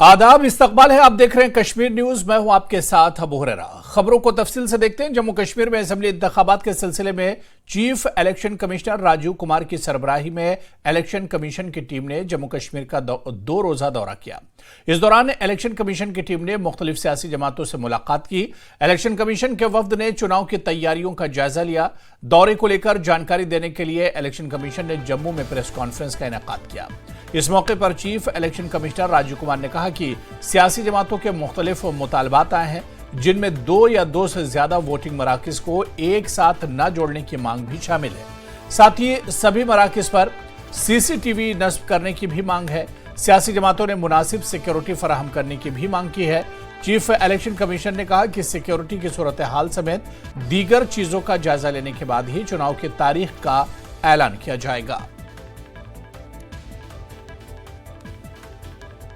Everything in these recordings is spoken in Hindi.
आदाब, इस्तकबाल है। आप देख रहे हैं कश्मीर न्यूज। मैं हूं आपके साथ अबू हुरैरा। खबरों को तफसील से देखते हैं। जम्मू कश्मीर में असेंबली इंतखाबात के सिलसिले में chief election commissioner Rajiv Kumar की सरबराही में इलेक्शन कमीशन की टीम ने जम्मू कश्मीर का दो रोजा दौरा किया। इस दौरान इलेक्शन कमीशन की टीम ने मुख्तलिफ सियासी जमातों से मुलाकात की। इलेक्शन कमीशन के वफ्द ने चुनाव की तैयारियों का जायजा लिया। दौरे को लेकर जानकारी देने के लिए इलेक्शन कमीशन ने जम्मू में प्रेस कॉन्फ्रेंस का इनेकाद किया। इस मौके पर chief election commissioner Rajiv Kumar ने कहा कि सियासी जमातों के मुख्तलिफ मुतालबात आए हैं, जिनमें 2 या 2 से ज्यादा वोटिंग मराकज को एक साथ न जोड़ने की मांग भी शामिल है। साथ ही सभी मराकज पर सीसीटीवी नस्ब करने की भी मांग है। सियासी जमातों ने मुनासिब सिक्योरिटी फराहम करने की भी मांग की है। चीफ इलेक्शन कमीशन ने कहा कि सिक्योरिटी की सूरत हाल समेत दीगर चीजों का जायजा लेने के बाद ही चुनाव की तारीख का ऐलान किया जाएगा।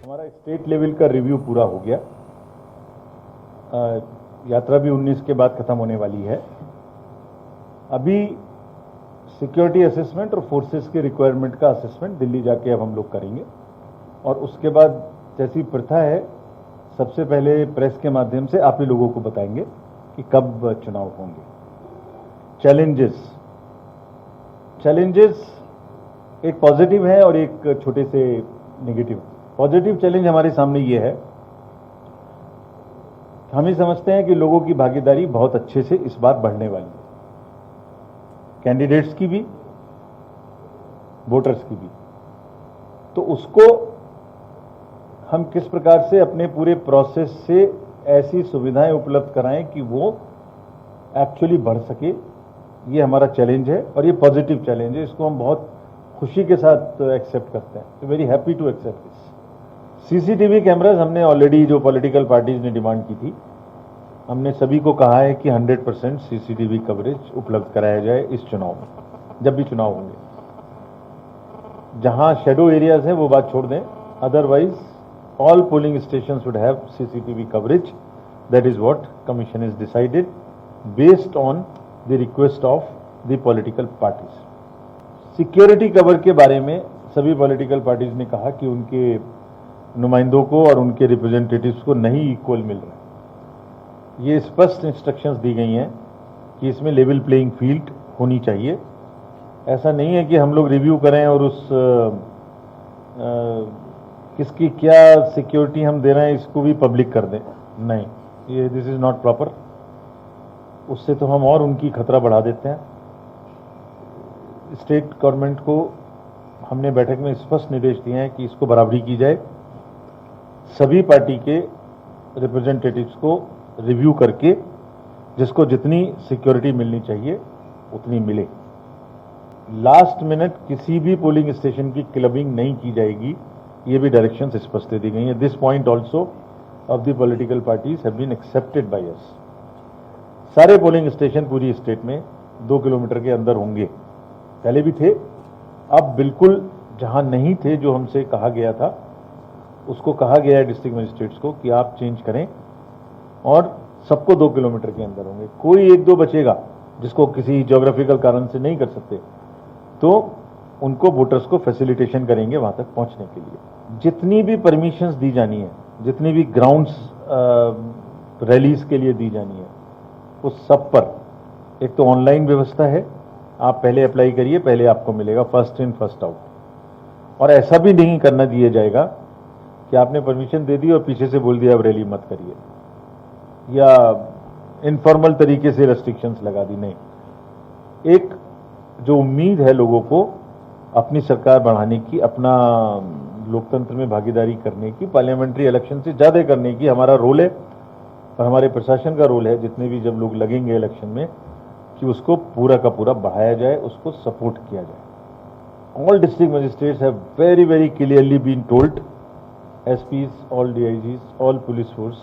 हमारा स्टेट लेवल का रिव्यू पूरा हो गया। यात्रा भी 19 के बाद खत्म होने वाली है। अभी सिक्योरिटी असेसमेंट और फोर्सेस के रिक्वायरमेंट का असेसमेंट दिल्ली जाके अब हम लोग करेंगे और उसके बाद जैसी प्रथा है सबसे पहले प्रेस के माध्यम से आप ही लोगों को बताएंगे कि कब चुनाव होंगे। चैलेंजेस एक पॉजिटिव है और एक छोटे से नेगेटिव। पॉजिटिव चैलेंज हमारे सामने ये है, हम ही समझते हैं कि लोगों की भागीदारी बहुत अच्छे से इस बार बढ़ने वाली है, कैंडिडेट्स की भी, वोटर्स की भी। तो उसको हम किस प्रकार से अपने पूरे प्रोसेस से ऐसी सुविधाएं उपलब्ध कराएं कि वो एक्चुअली बढ़ सके, ये हमारा चैलेंज है और ये पॉजिटिव चैलेंज है। इसको हम बहुत खुशी के साथ एक्सेप्ट करते हैं। तो very happy to accept this. CCTV cameras हमने ऑलरेडी जो पॉलिटिकल पार्टीज ने डिमांड की थी, हमने सभी को कहा है कि 100% सीसीटीवी कवरेज उपलब्ध कराया जाए इस चुनाव में, जब भी चुनाव होंगे। जहां शेडो एरियाज हैं वो बात छोड़ दें, otherwise all polling station would have CCTV coverage. That is what commission is decided based on the request of the political parties. Security cover के बारे में सभी पॉलिटिकल पार्टीज ने कहा कि उनके नुमाइंदों को और उनके रिप्रेजेंटेटिव्स को नहीं इक्वल मिल रहा है। ये स्पष्ट इंस्ट्रक्शंस दी गई हैं कि इसमें लेवल प्लेइंग फील्ड होनी चाहिए। ऐसा नहीं है कि हम लोग रिव्यू करें और उस किसकी क्या सिक्योरिटी हम दे रहे हैं इसको भी पब्लिक कर दें। नहीं, ये दिस इज नॉट प्रॉपर। उससे तो हम और उनकी खतरा बढ़ा देते हैं। स्टेट गवर्नमेंट को हमने बैठक में स्पष्ट निर्देश दिए हैं कि इसको बराबरी की जाए। सभी पार्टी के रिप्रेजेंटेटिव्स को रिव्यू करके जिसको जितनी सिक्योरिटी मिलनी चाहिए उतनी मिले। लास्ट मिनट किसी भी पोलिंग स्टेशन की क्लबिंग नहीं की जाएगी, ये भी डायरेक्शंस स्पष्ट दे दी गई है। This point also of the political parties have been accepted by us. सारे पोलिंग स्टेशन पूरी स्टेट में 2 किलोमीटर के अंदर होंगे। पहले भी थे, अब बिल्कुल जहां नहीं थे, जो हमसे कहा गया था उसको कहा गया है डिस्ट्रिक्ट मजिस्ट्रेट्स को कि आप चेंज करें और सबको 2 किलोमीटर के अंदर होंगे। कोई 1-2 बचेगा जिसको किसी ज्योग्राफिकल कारण से नहीं कर सकते, तो उनको वोटर्स को फैसिलिटेशन करेंगे वहां तक पहुंचने के लिए। जितनी भी परमिशंस दी जानी है, जितनी भी ग्राउंड्स रैलीज के लिए दी जानी है, उस सब पर एक तो ऑनलाइन व्यवस्था है, आप पहले अप्लाई करिए, पहले आपको मिलेगा, फर्स्ट इन फर्स्ट आउट। और ऐसा भी नहीं करना दिया जाएगा कि आपने परमिशन दे दी और पीछे से बोल दिया अब रैली मत करिए, या इनफॉर्मल तरीके से रेस्ट्रिक्शंस लगा दी। नहीं, एक जो उम्मीद है लोगों को अपनी सरकार बढ़ाने की, अपना लोकतंत्र में भागीदारी करने की, पार्लियामेंट्री इलेक्शन से ज्यादा करने की हमारा रोल है और हमारे प्रशासन का रोल है, जितने भी जब लोग लगेंगे इलेक्शन में, कि उसको पूरा का पूरा बढ़ाया जाए, उसको सपोर्ट किया जाए। All district magistrates have very very clearly been told, SPs, all DIGs, all police force,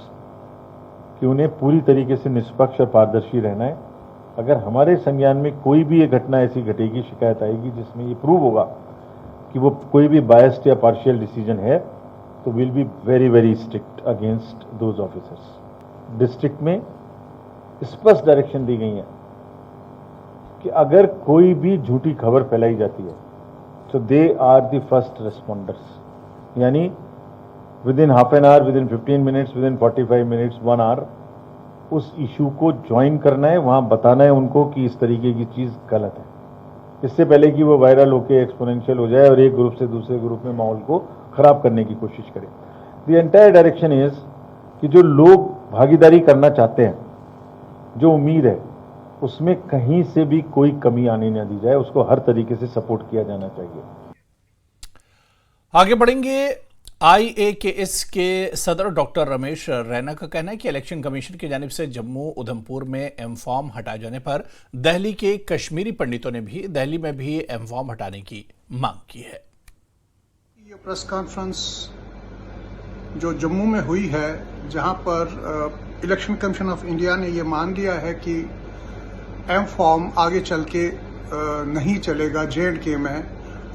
कि उन्हें पूरी तरीके से निष्पक्ष और पारदर्शी रहना है। अगर हमारे संज्ञान में कोई भी एक घटना ऐसी घटेगी, शिकायत आएगी जिसमें ये प्रूव होगा कि वो कोई भी बायस्ड या पार्शियल डिसीजन है, तो will be very very strict against those officers. District में स्पष्ट डायरेक्शन दी गई है कि अगर कोई भी झूठी खबर फैलाई जाती है तो they are the first responders, यानी within half an hour, within 15 minutes, within 45 minutes, 1 hour उस इशू को ज्वाइन करना है, वहां बताना है उनको कि इस तरीके की चीज गलत है, इससे पहले कि वो वायरल होकर एक्सपोनेंशियल हो जाए और एक ग्रुप से दूसरे ग्रुप में माहौल को खराब करने की कोशिश करें। द एंटायर डायरेक्शन इज कि जो लोग भागीदारी करना चाहते हैं, जो उम्मीद है, उसमें कहीं से भी कोई कमी आने न दी जाए, उसको हर तरीके से सपोर्ट किया जाना चाहिए। आगे बढ़ेंगे। IAKS के सदर डॉक्टर रमेश रैना का कहना है कि इलेक्शन कमीशन की जानिब से जम्मू उधमपुर में एम-फॉर्म हटाए जाने पर दिल्ली के कश्मीरी पंडितों ने भी दिल्ली में भी एम-फॉर्म हटाने की मांग की है। ये प्रेस कॉन्फ्रेंस जो जम्मू में हुई है, जहां पर इलेक्शन कमीशन ऑफ इंडिया ने ये मान लिया है कि एम-फॉर्म आगे चल के नहीं चलेगा J&K में,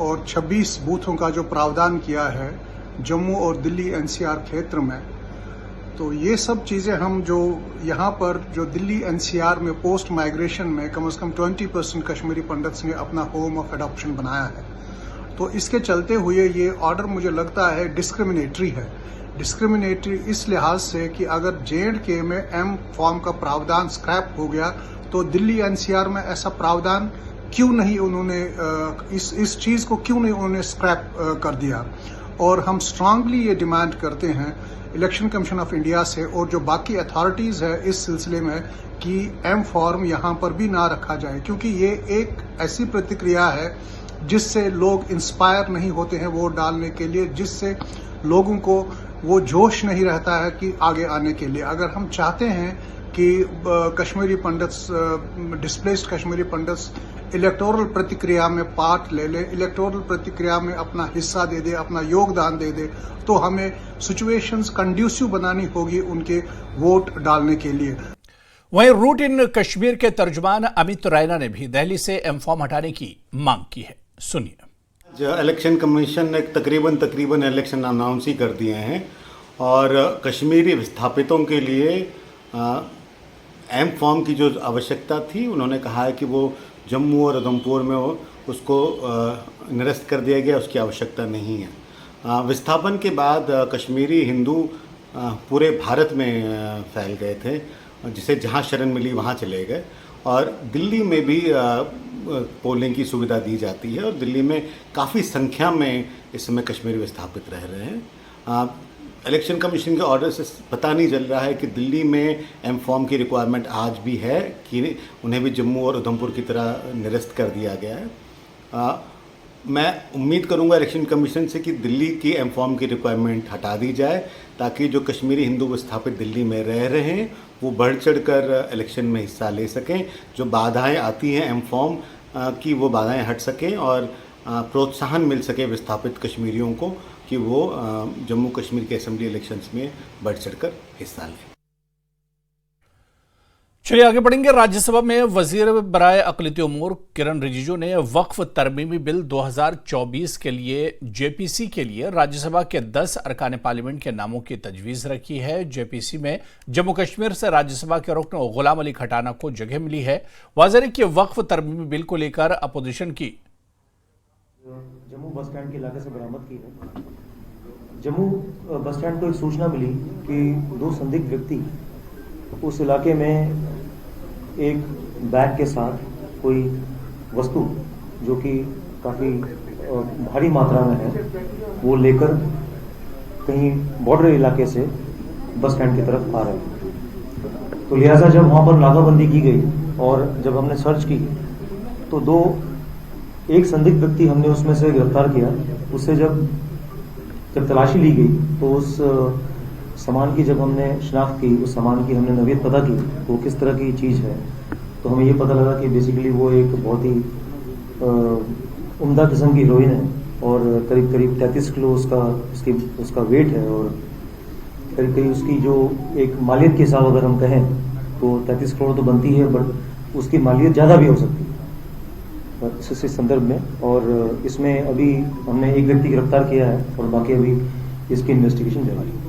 और 26 बूथों का जो प्रावधान किया है जम्मू और दिल्ली NCR क्षेत्र में, तो ये सब चीजें हम जो यहाँ पर जो दिल्ली NCR में पोस्ट माइग्रेशन में कम से कम 20% कश्मीरी पंडित्स ने अपना होम ऑफ एडॉप्शन बनाया है, तो इसके चलते हुए ये ऑर्डर मुझे लगता है डिस्क्रिमिनेटरी है। डिस्क्रिमिनेटरी इस लिहाज से कि अगर J&K में एम-फॉर्म का प्रावधान स्क्रैप हो गया तो दिल्ली NCR में ऐसा प्रावधान क्यों नहीं उन्होंने इस चीज को क्यों नहीं उन्होंने स्क्रैप कर दिया। और हम स्ट्रांगली ये डिमांड करते हैं इलेक्शन कमीशन ऑफ इंडिया से और जो बाकी अथॉरिटीज है इस सिलसिले में कि एम-फॉर्म यहाँ पर भी ना रखा जाए, क्योंकि ये एक ऐसी प्रतिक्रिया है जिससे लोग इंस्पायर नहीं होते हैं वोट डालने के लिए, जिससे लोगों को वो जोश नहीं रहता है कि आगे आने के लिए। अगर हम चाहते हैं कि Kashmiri pandits, displaced Kashmiri pandits electoral प्रतिक्रिया में पार्ट ले ले, इलेक्टोरल प्रतिक्रिया में अपना हिस्सा दे दे, अपना योगदान दे दे, तो हमें सिचुएशंस कंड्यूसिव बनानी होगी उनके वोट डालने के लिए। वहीं रूट इन कश्मीर के तर्जुमान अमित रैना ने भी दिल्ली से एम-फॉर्म हटाने की मांग की है। सुनिए। इलेक्शन कमीशन ने तकरीबन इलेक्शन अनाउंस ही कर दिए हैं और कश्मीरी विस्थापितों के लिए एम-फॉर्म की जो आवश्यकता थी, उन्होंने कहा है कि वो जम्मू और उधमपुर में उसको निरस्त कर दिया गया, उसकी आवश्यकता नहीं है। विस्थापन के बाद कश्मीरी हिंदू पूरे भारत में फैल गए थे, जिसे जहाँ शरण मिली वहाँ चले गए, और दिल्ली में भी पोलिंग की सुविधा दी जाती है और दिल्ली में काफ़ी संख्या में इस समय कश्मीरी विस्थापित रह रहे हैं। इलेक्शन कमीशन के ऑर्डर से पता नहीं चल रहा है कि दिल्ली में एम-फॉर्म की रिक्वायरमेंट आज भी है कि उन्हें भी जम्मू और उधमपुर की तरह निरस्त कर दिया गया है। मैं उम्मीद करूंगा इलेक्शन कमीशन से कि दिल्ली की एम-फॉर्म की रिक्वायरमेंट हटा दी जाए, ताकि जो कश्मीरी हिंदू विस्थापित दिल्ली में रह रहे हैं वो बढ़ चढ़ कर इलेक्शन में हिस्सा ले सकें। जो बाधाएं आती हैं एम-फॉर्म की, वो बाधाएं हट सकें और प्रोत्साहन मिल सके विस्थापित कश्मीरियों को कि वो जम्मू कश्मीर के असेंबली इलेक्शंस में बढ़ चढ़कर हिस्सा लें। चलिए आगे बढ़ेंगे। राज्यसभा में वजीर बराए अक़लियती उमूर किरण रिजिजू ने वक्फ तरमीमी बिल 2024 के लिए जेपीसी के लिए राज्यसभा के 10 अरकान पार्लियामेंट के नामों की तजवीज़ रखी है। जेपीसी में जम्मू कश्मीर से राज्यसभा के रुकन गुलाम अली खटाना को जगह मिली है। वाज़ेह कि वक्फ तरमीमी बिल को लेकर अपोजिशन की जम्मू बस स्टैंड के इलाके से बरामद की है। जम्मू बस स्टैंड को एक सूचना मिली कि 2 संदिग्ध व्यक्ति उस इलाके में एक बैग के साथ कोई वस्तु जो कि काफ़ी भारी मात्रा में है वो लेकर कहीं बॉर्डर इलाके से बस स्टैंड की तरफ आ रहे हैं। तो लिहाजा जब वहाँ पर नाकाबंदी की गई और जब हमने सर्च की तो एक संदिग्ध व्यक्ति हमने उसमें से गिरफ्तार किया। उससे जब तलाशी ली गई तो उस सामान की जब हमने शिनाख्त की, उस सामान की हमने नवीयत पता की तो वो किस तरह की चीज़ है, तो हमें ये पता लगा कि बेसिकली वो एक बहुत ही उम्दा किस्म की हीरोइन है और करीब 33 किलो उसका वेट है और करीब उसकी जो एक मालियत के हिसाब अगर हम कहें तो 33 करोड़ तो बनती है, बट उसकी मालियत ज़्यादा भी हो सकती है इस संदर्भ में। और इसमें अभी हमने एक व्यक्ति गिरफ्तार किया है और बाकी अभी इसकी इन्वेस्टिगेशन जारी है।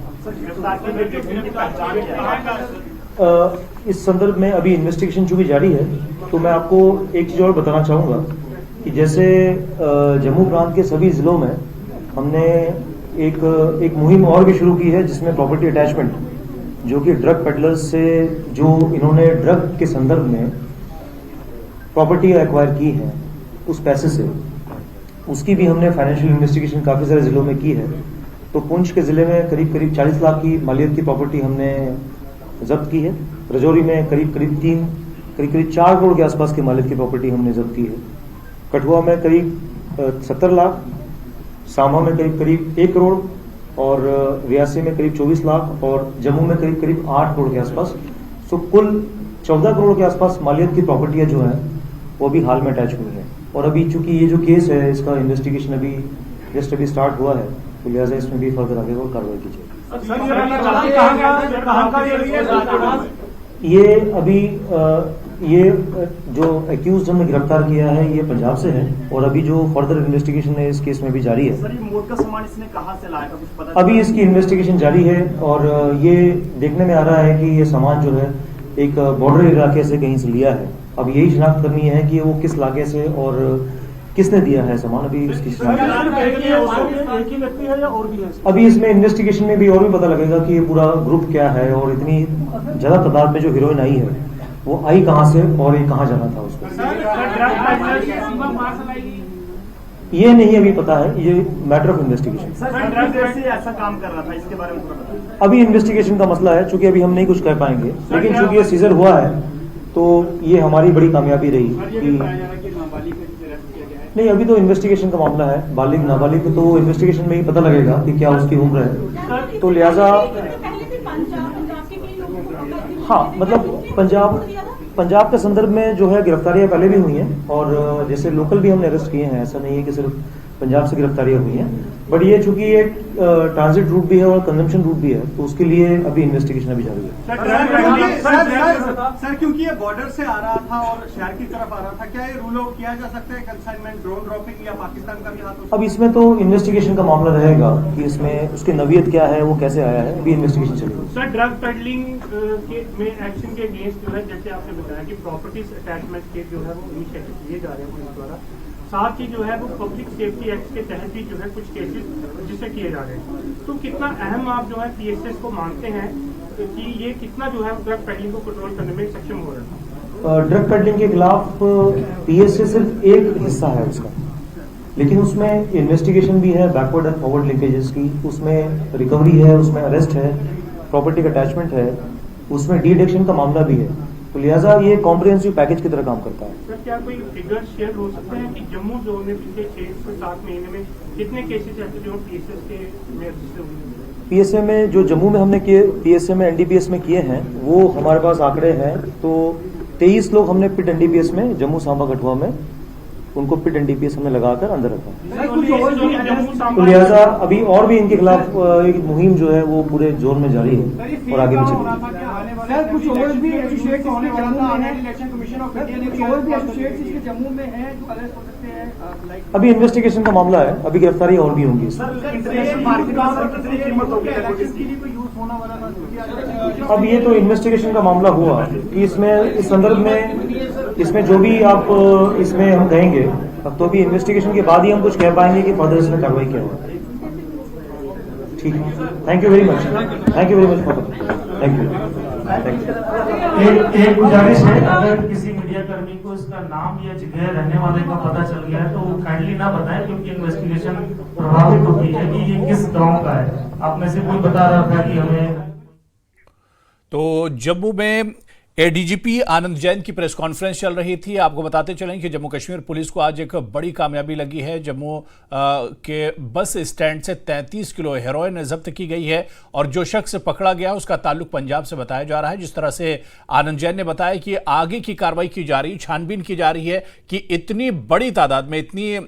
इस संदर्भ में अभी इन्वेस्टिगेशन जो भी जारी है, तो मैं आपको एक चीज़ और बताना चाहूँगा कि जैसे जम्मू प्रांत के सभी ज़िलों में हमने एक मुहिम और भी शुरू की है जिसमें प्रॉपर्टी अटैचमेंट, जो कि ड्रग पेडलर्स से जो इन्होंने ड्रग के संदर्भ में प्रॉपर्टी एक्वायर की है उस पैसे से, उसकी भी हमने फाइनेंशियल इन्वेस्टिगेशन काफ़ी सारे ज़िलों में की है। तो पुंछ के ज़िले में करीब 40 लाख की मालियत की प्रॉपर्टी हमने जब्त की है। रजौरी में करीब 4 करोड़ के आसपास की मालियत की प्रॉपर्टी हमने जब्त की है। कठुआ में करीब 70 लाख, सामा में करीब 1 करोड़ और रियासी में करीब 24 लाख और जम्मू में करीब 8 करोड़ के आसपास। सो कुल 14 करोड़ के आसपास मालियत की प्रॉपर्टियां जो हैं वो अभी हाल में अटैच हुई हैं। और अभी चूंकि ये जो केस है इसका इन्वेस्टिगेशन अभी स्टार्ट हुआ है, तो लिहाजा इसमें भी फर्दर आगे और कार्रवाई की जाएगी। ये अभी ये जो एक्यूज हमने गिरफ्तार किया है ये पंजाब से है और अभी जो फर्दर इन्वेस्टिगेशन है इस केस में भी जारी है। सर, ये मोट का सामान इसने कहां से लाया था, कुछ पता? अभी इसकी इन्वेस्टिगेशन जारी है और ये देखने में आ रहा है कि ये सामान जो है एक बॉर्डर इलाके से कहीं से लिया है। अब यही शिनाख्त करनी है कि वो किस इलाके से और किसने दिया है सामान, अभी उसकी अभी इसमें इन्वेस्टिगेशन में भी और भी पता लगेगा कि ये पूरा ग्रुप क्या है और इतनी ज्यादा तादाद में जो हीरोइन आई है वो आई कहां से और ये कहां जाना था उसको, ये नहीं अभी पता है। ये मैटर ऑफ इन्वेस्टिगेशन। ऐसा काम कर रहा था, इसके बारे में थोड़ा बताइए। अभी इन्वेस्टिगेशन का मसला है, चूंकि अभी हम नहीं कुछ कर पाएंगे, लेकिन चूंकि ये सीजर हुआ है तो ये हमारी बड़ी कामयाबी रही कि नहीं, अभी तो इन्वेस्टिगेशन का मामला है। बालिग नाबालिग तो इन्वेस्टिगेशन में ही पता लगेगा कि क्या उसकी उम्र है, तो लिहाजा हाँ, मतलब पंजाब के संदर्भ में जो है गिरफ्तारियां पहले भी हुई हैं और जैसे लोकल भी हमने अरेस्ट किए हैं, ऐसा नहीं है कि सिर्फ पंजाब से गिरफ्तारियां हुई हैं। बट ये चूंकि एक ट्रांजिट रूट भी है और कंजम्पशन रूट भी है, तो उसके लिए अभी इन्वेस्टिगेशन अभी जारी है। सर, क्योंकि ये बॉर्डर से आ रहा था और शहर की तरफ आ रहा था, क्या ये रूल आउट किया जा सकता है कंसाइनमेंट, ड्रोन ड्रॉपिंग या पाकिस्तान का भी हाथ? अब इसमें तो इन्वेस्टिगेशन का मामला रहेगा कि इसमें उसकी नवीयत क्या है, वो कैसे आया है, अभी इन्वेस्टिगेशन चलेगी। सर, ड्रग पेडलिंग में एक्शन के अगेंस्ट जो है, जैसे आपने बताया कि प्रॉपर्टीज अटैचमेंट के जो है वो इनिशिएटिव लिए जा रहे हैं पुलिस द्वारा, साथ ही जो है वो पब्लिक सेफ्टी एक्ट के तहत भी जो है कुछ केसेस रजिस्टर किए जा रहे हैं। तो कितना अहम आप जो है पीएसएस को मानते हैं कि ये कितना जो है ड्रग पेडलिंग को कंट्रोल करने में सक्षम हो रहा है? ड्रग पेडलिंग के खिलाफ पीएसएस सिर्फ एक हिस्सा है उसका, लेकिन उसमें इन्वेस्टिगेशन भी है, बैकवर्ड एंड फॉरवर्ड लिंकेजेस की, उसमें रिकवरी है, उसमें अरेस्ट है, प्रॉपर्टी का अटैचमेंट है, उसमें डी एडिक्शन का मामला भी है। तो लिहाजा ये कॉम्प्रिहेंसिव पैकेज की तरह काम करता है। सर, क्या कोई फिगर शेयर हो सकते हैं कि जम्मू जोन में पिछले 6 से 7 महीने में कितने केसेस ऐसे जो पीएसएस के में रजिस्टर हुए? पीएसए में जो जम्मू में हमने किए, पीएसए में एनडीपीएस में किए हैं, वो हमारे पास आंकड़े हैं। तो 23 लोग हमने पिट एनडीपीएस में जम्मू सांबा कठुआ में उनको पिट एनडीपीएस हमने लगाकर अंदर रखा। तो लिहाजा अभी और भी इनके खिलाफ एक मुहिम जो है वो पूरे जोन में जारी है और आगे भी चलेगी। अभी इन्वेस्टिगेशन का मामला है, अभी गिरफ्तारी और भी होंगी। अब ये तो इन्वेस्टिगेशन का मामला हुआ कि इसमें इस संदर्भ में इसमें जो भी आप इसमें हम कहेंगे, अब तो अभी इन्वेस्टिगेशन के बाद ही हम कुछ कह पाएंगे कि फर्दर इसमें कार्रवाई क्या होगा। ठीक है, thank you very much, thank you very much for, thank you. एक गुजारिश है, अगर किसी मीडिया कर्मी को इसका नाम या जगह रहने वाले का पता चल गया है तो वो काइंडली ना बताएं, क्योंकि इन्वेस्टिगेशन प्रभावित होती है कि ये किस गांव का है। आप में से कोई बता रहा था कि हमें। तो जम्मू में एडीजीपी आनंद जैन की प्रेस कॉन्फ्रेंस चल रही थी। आपको बताते चलें कि जम्मू कश्मीर पुलिस को आज एक बड़ी कामयाबी लगी है। जम्मू के बस स्टैंड से 33 किलो हेरोइन जब्त की गई है और जो शख्स पकड़ा गया उसका ताल्लुक पंजाब से बताया जा रहा है। जिस तरह से आनंद जैन ने बताया कि आगे की कार्रवाई की जा रही, छानबीन की जा रही है कि इतनी बड़ी तादाद में, इतनी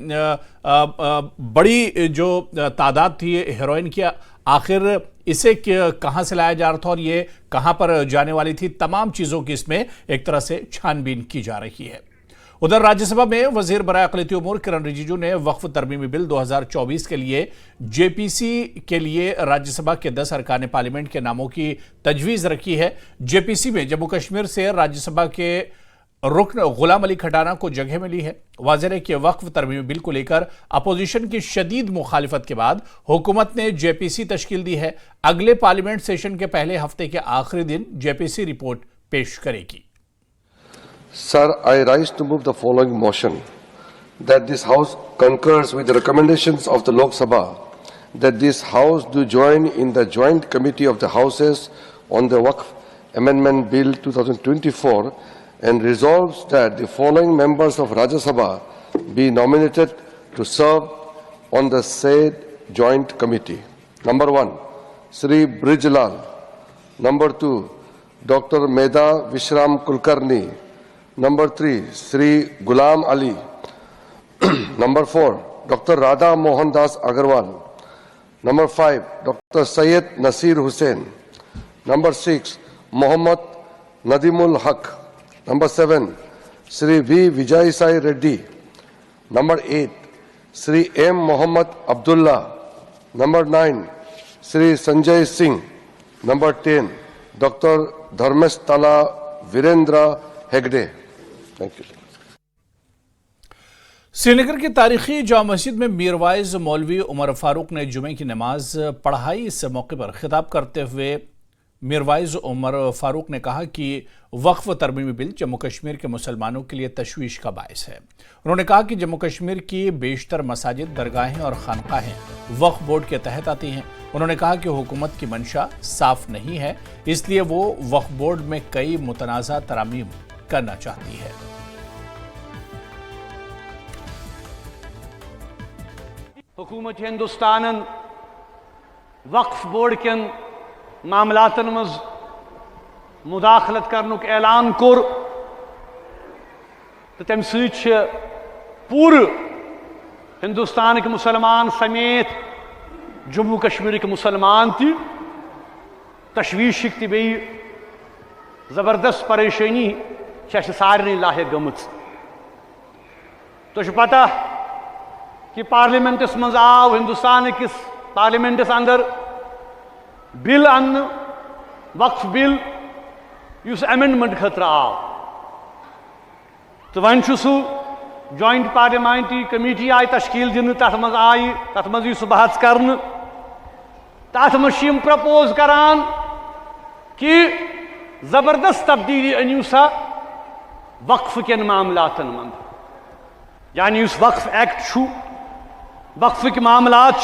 बड़ी जो तादाद थी हेरोइन की, आखिर इसे कहां से लाया जा रहा था और ये कहां पर जाने वाली थी, तमाम चीजों की इसमें एक तरह से छानबीन की जा रही है। उधर राज्यसभा में वजीर बराए अक़लियती उमूर किरण रिजिजू ने वक्फ तरमीमी बिल 2024 के लिए जेपीसी के लिए राज्यसभा के 10 अरकान पार्लियामेंट के नामों की तजवीज़ रखी है। जेपीसी में जम्मू कश्मीर से राज्यसभा के रुकन गुलाम अली खटाना को जगह मिली है। वाज़ेह है कि वक्फ तरमीमी बिल को लेकर अपोजिशन की शदीद मुखालिफत के बाद हुकूमत ने जेपीसी तश्कील दी है। अगले पार्लियामेंट सेशन के पहले हफ्ते के आखिरी दिन जेपीसी रिपोर्ट पेश करेगी। Sir, I rise to move the following motion that this House concurs with the recommendations of the Lok Sabha that this House do join in the Joint Committee of the Houses on the Waqf Amendment Bill 2024 and resolves that the following members of Rajya Sabha be nominated to serve on the said Joint Committee. Number 1, Sri Brijlal. Number 2, Dr. Meda Vishram Kulkarni. Number 3, Sri Ghulam Ali. Number 4, Dr. Radha Mohan Das Agarwal. Number 5, Dr. Syed Nasir Hussain. Number 6, Mohammad Nadimul Haq. Number 7, Sri V. Vijay Sai Reddy. Number 8, Sri M. Mohammad Abdullah. Number 9, Sri Sanjay Singh. Number 10, Dr. Dharmesh Tala Virendra Hegde. Thank you. Srinagar की तारीखी जामा मस्जिद में मीरवाइज मौलवी उमर फारूक ने जुमे की नमाज पढ़ाई। इस मौके पर खिताब करते हुए मीरवाइज उमर फारूक ने कहा कि वक्फ तरमीमी बिल जम्मू कश्मीर के मुसलमानों के लिए तशवीश का बायस है। उन्होंने कहा कि जम्मू कश्मीर की बेशतर मसाजिद, दरगाहें और खानकाहें वक्फ बोर्ड के तहत आती हैं। उन्होंने कहा कि हुकूमत की मंशा साफ नहीं है, इसलिए वो वक्फ बोर्ड में कई मुतनाज़ा तरामीम करना चाहती है। हुकूमत हिंदुस्तान वक्फ बोर्ड केन मामलातन मज मुदाखलत करनुक ऐलान कोर तो तम पूर हिंदुस्तान के मुसलमान समेत जम्मू कश्मीर के मुसलमान तशवीश बे जबरदस्त परेशानी सारे लाहे गम। तो पता कि पार्लियामेंटस मज आव हिंदुस्तान किस पार्लियामेंटस अंदर बिल अन वक्फ बिल युस अमेंडमेंट खतर आव तो वन सह जॉइंट पार्लियामेंट्री कमेटी आई तश्कील दिन तथ मज आई तथ मज सह बहस कर तथ मज प्रपोज करान कि जबरदस्त तब्दीली अनिव सा वक्फ केन मामलातन मंद, यानी उस वक्फ एक्ट वक्फ के मामलात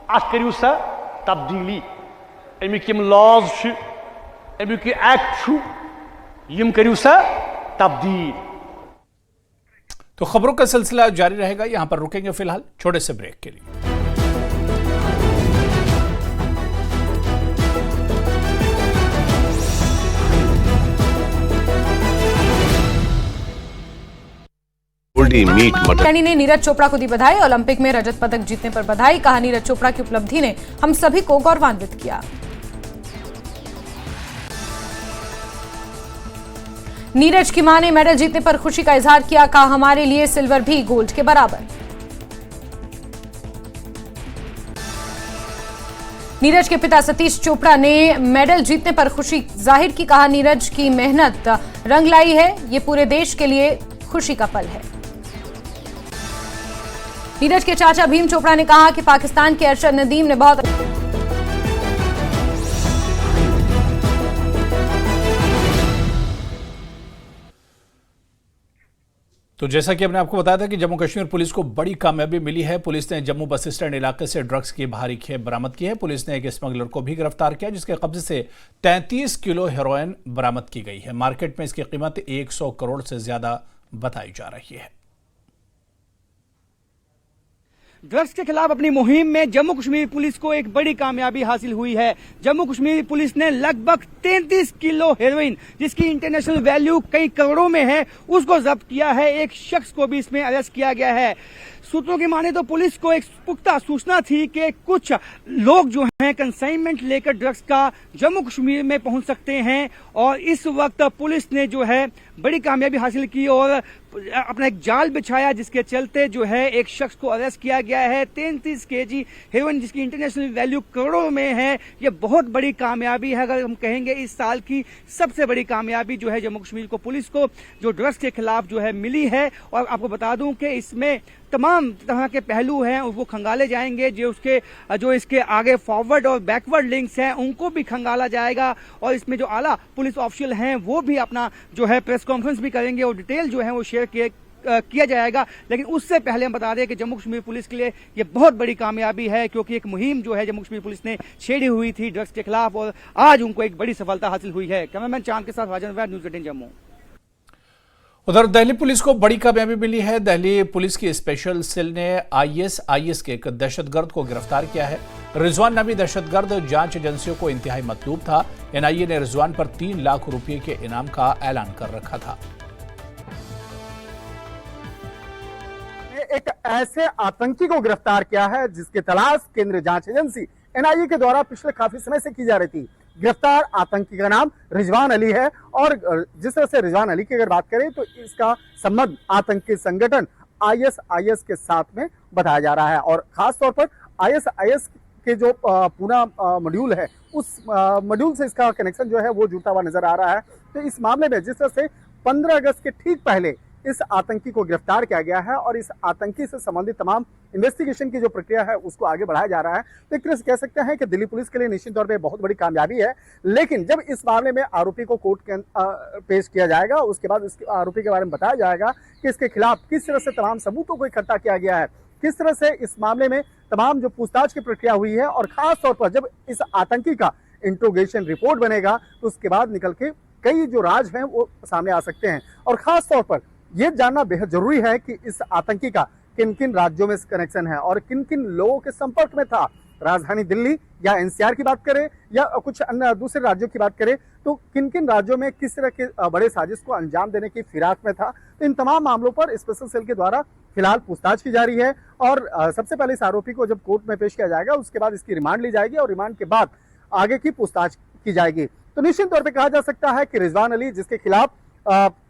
अत करियो सा तब्दीली, अमिक यम लॉज अमिक एक्ट यम करियो सा तब्दील। तो खबरों का सिलसिला जारी रहेगा, यहां पर रुकेंगे फिलहाल छोटे से ब्रेक के लिए। सैनी ने नीरज चोपड़ा को दी बधाई। ओलंपिक में रजत पदक जीतने पर बधाई। कहा, नीरज चोपड़ा की उपलब्धि ने हम सभी को गौरवान्वित किया। नीरज की मां ने मेडल जीतने पर खुशी का इजहार किया। कहा, हमारे लिए सिल्वर भी गोल्ड के बराबर। नीरज के पिता सतीश चोपड़ा ने मेडल जीतने पर खुशी जाहिर की। कहा, नीरज की मेहनत रंग लाई है, ये पूरे देश के लिए खुशी का पल है। नीरज के चाचा भीम चोपड़ा ने कहा कि पाकिस्तान के अरशद नदीम ने बहुत तो जैसा कि हमने आपको बताया था कि जम्मू कश्मीर पुलिस को बड़ी कामयाबी मिली है। पुलिस ने जम्मू बस स्टैंड इलाके से ड्रग्स की भारी खेप बरामद की है। पुलिस ने एक स्मगलर को भी गिरफ्तार किया, जिसके कब्जे से 33 किलो हेरोइन बरामद की गई है। मार्केट में इसकी कीमत 100 करोड़ से ज्यादा बताई जा रही है। ड्रग्स के खिलाफ अपनी मुहिम में जम्मू कश्मीर पुलिस को एक बड़ी कामयाबी हासिल हुई है। जम्मू कश्मीर पुलिस ने लगभग 33 किलो हेरोइन, जिसकी इंटरनेशनल वैल्यू कई करोड़ों में है, उसको जब्त किया है। एक शख्स को भी इसमें अरेस्ट किया गया है। सूत्रों की माने तो पुलिस को एक पुख्ता सूचना थी कि कुछ लोग जो हैं कंसाइनमेंट लेकर ड्रग्स का जम्मू कश्मीर में पहुंच सकते हैं, और इस वक्त पुलिस ने जो है बड़ी कामयाबी हासिल की और अपना एक जाल बिछाया, जिसके चलते जो है एक शख्स को अरेस्ट किया गया है। 33 kg हेरोइन, जिसकी इंटरनेशनल वैल्यू करोड़ों में है। ये बहुत बड़ी कामयाबी है, अगर हम कहेंगे इस साल की सबसे बड़ी कामयाबी जो है जम्मू कश्मीर को पुलिस को जो ड्रग्स के खिलाफ जो है मिली है। और आपको बता दूं कि इसमें तमाम तरह के पहलू हैं, वो खंगाले जाएंगे। जो इसके आगे फॉरवर्ड और बैकवर्ड लिंक्स हैं उनको भी खंगाला जाएगा, और इसमें जो आला पुलिस ऑफिशियल हैं वो भी अपना जो है प्रेस कॉन्फ्रेंस भी करेंगे और डिटेल जो है वो शेयर किया जाएगा। लेकिन उससे पहले हम बता दें कि जम्मू कश्मीर पुलिस के लिए ये बहुत बड़ी कामयाबी है, क्योंकि एक मुहिम जो है जम्मू कश्मीर पुलिस ने छेड़ी हुई थी ड्रग्स के खिलाफ, और आज उनको एक बड़ी सफलता हासिल हुई है। कैमरामैन चांद के साथ राजन वैद, न्यूज़ 18 जम्मू। उधर दिल्ली पुलिस को बड़ी कामयाबी मिली है। दिल्ली पुलिस की स्पेशल सेल ने ISIS के एक दहशतगर्द को गिरफ्तार किया है। रिजवान नामी दहशतगर्द जांच एजेंसियों को इंतहाई मतलूब था। NIA ने रिजवान पर 3 लाख रुपए के इनाम का ऐलान कर रखा था। एक ऐसे आतंकी को गिरफ्तार किया है जिसकी तलाश केंद्रीय जांच एजेंसी NIA के द्वारा पिछले काफी समय से की जा रही थी। गिरफ्तार आतंकी का नाम रिजवान अली है, और जिस तरह से रिजवान अली की अगर बात करें तो इसका संबंध आतंकी संगठन ISIS के साथ में बताया जा रहा है। और खास तौर पर ISIS के जो पूरा मॉड्यूल है, उस मॉड्यूल से इसका कनेक्शन जो है वो जुड़ता हुआ नजर आ रहा है। तो इस मामले में जिस तरह से 15 अगस्त के ठीक पहले इस आतंकी को गिरफ्तार किया गया है और इस आतंकी से संबंधित तमाम इन्वेस्टिगेशन की जो प्रक्रिया है उसको आगे बढ़ाया जा रहा है, तो एक तरह से कह सकते हैं कि दिल्ली पुलिस के लिए निश्चित तौर पे बहुत बड़ी कामयाबी है। लेकिन जब इस मामले में आरोपी को कोर्ट के पेश किया जाएगा, उसके बाद इस आरोपी के बारे में बताया जाएगा कि इसके खिलाफ किस तरह से तमाम सबूतों को इकट्ठा किया गया है, किस तरह से इस मामले में तमाम जो पूछताछ की प्रक्रिया हुई है, और खास तौर पर जब इस आतंकी का इंट्रोगेशन रिपोर्ट बनेगा तो उसके बाद निकल के कई जो राज हैं वो सामने आ सकते हैं। और खास तौर पर यह जानना बेहद जरूरी है कि इस आतंकी का किन किन राज्यों में कनेक्शन है और किन किन लोगों के संपर्क में था। राजधानी दिल्ली या NCR की बात करें या कुछ अन्य दूसरे राज्यों की बात करें, तो किन किन राज्यों में किस तरह के बड़े साजिश को अंजाम देने की फिराक में था। तो इन तमाम मामलों पर स्पेशल सेल के द्वारा फिलहाल पूछताछ की जा रही है, और सबसे पहले इस आरोपी को जब कोर्ट में पेश किया जाएगा उसके बाद इसकी रिमांड ली जाएगी, और रिमांड के बाद आगे की पूछताछ की जाएगी। तो निश्चित तौर पर कहा जा सकता है कि रिजवान अली, जिसके खिलाफ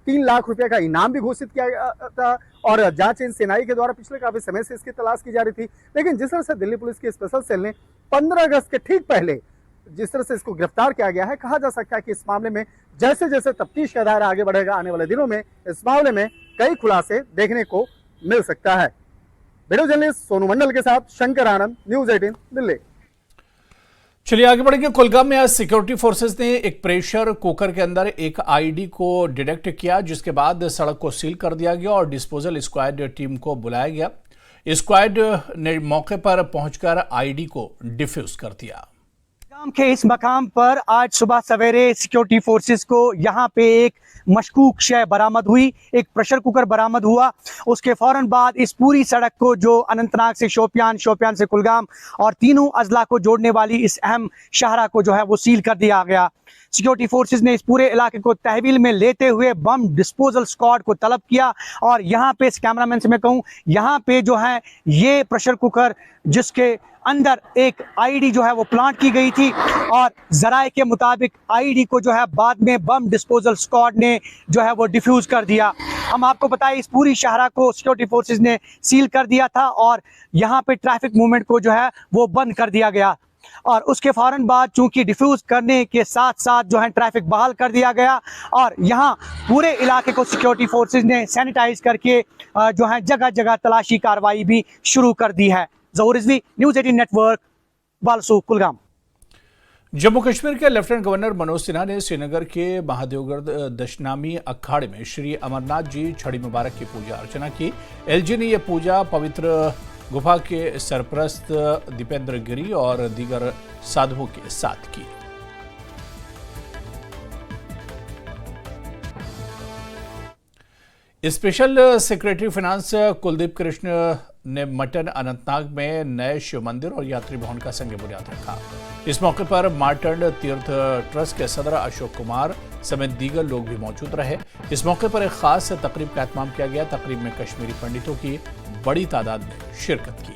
3 लाख रुपए का इनाम भी घोषित किया गया था, और जांच एजेंसी NIA के द्वारा पिछले काफी समय से इसकी तलाश की जा रही थी, लेकिन जिस तरह से दिल्ली पुलिस की स्पेशल सेल ने 15 अगस्त के ठीक पहले जिस तरह से इसको वीडियो किया गया है, कहा जा सकता है कि इस मामले में जैसे जैसे तफ्तीश का दायरा आगे बढ़ेगा, आने वाले दिनों में इस मामले में कई खुलासे देखने को मिल सकता है। वीडियो जर्नलिस्ट सोनू मंडल के साथ शंकर आनंद, न्यूज़ 18 दिल्ली। चलिए आगे बढ़ेंगे। कुलगाम में आज सिक्योरिटी फोर्सेस ने एक प्रेशर कुकर के अंदर एक आईडी को डिटेक्ट किया, जिसके बाद सड़क को सील कर दिया गया और डिस्पोजल स्क्वाड टीम को बुलाया गया। स्क्वाड ने मौके पर पहुंचकर आईडी को डिफ्यूज कर दिया। के इस मकाम पर आज सुबह सवेरे सिक्योरिटी फोर्सेस को यहाँ पे एक मशकूक शय बरामद हुई, एक प्रेशर कुकर बरामद हुआ। उसके फौरन बाद इस पूरी सड़क को, जो अनंतनाग से शोपियान, शोपियान से कुलगाम और तीनों अजला को जोड़ने वाली इस अहम शाहरा को जो है वो सील कर दिया गया। सिक्योरिटी फोर्सेस ने इस पूरे इलाके को तहवील में लेते हुए बम डिस्पोजल स्क्वाड को तलब किया, और यहाँ पे इस कैमरामैन से मैं कहूँ, यहाँ पे जो है ये प्रेशर कुकर जिसके अंदर एक आईडी जो है वो प्लांट की गई थी, और जराए के मुताबिक आईडी को जो है बाद में बम डिस्पोजल स्क्वाड ने जो है वो डिफ्यूज कर दिया। हम आपको बताएं, इस पूरी शाहरा को सिक्योरिटी फोर्सेस ने सील कर दिया था, और यहाँ पे ट्रैफिक मूवमेंट को जो है वो बंद कर दिया गया। और उसके फौरन बाद चूंकि डिफ्यूज करने के साथ साथ जो है ट्रैफिक बहाल कर दिया गया, और यहाँ पूरे इलाके को सिक्योरिटी फोर्सेस ने सैनिटाइज करके जो है जगह जगह तलाशी कार्रवाई भी शुरू कर दी है। ज़हूर रिजवी, न्यूज़ 18 नेटवर्क, बालसू, कुलगाम। जम्मू कश्मीर के लेफ्टिनेंट गवर्नर मनोज सिन्हा ने श्रीनगर के महादेवगढ़ दशनामी अखाड़े में श्री अमरनाथ जी छड़ी मुबारक की पूजा अर्चना की। LG ने यह पूजा पवित्र गुफा के सरप्रस्त दीपेंद्र गिरी और दीगर साधुओं के साथ की। Special secretary finance Kuldeep Krishna ने मटन अनंतनाग में नए शिव मंदिर और यात्री भवन का संग बुनियाद रखा। इस मौके पर मार्टंड तीर्थ ट्रस्ट के सदर अशोक कुमार समेत दीगर लोग भी मौजूद रहे। इस मौके पर एक खास तकरीब का एहतमाम किया गया। तकरीब में कश्मीरी पंडितों की बड़ी तादाद में शिरकत की।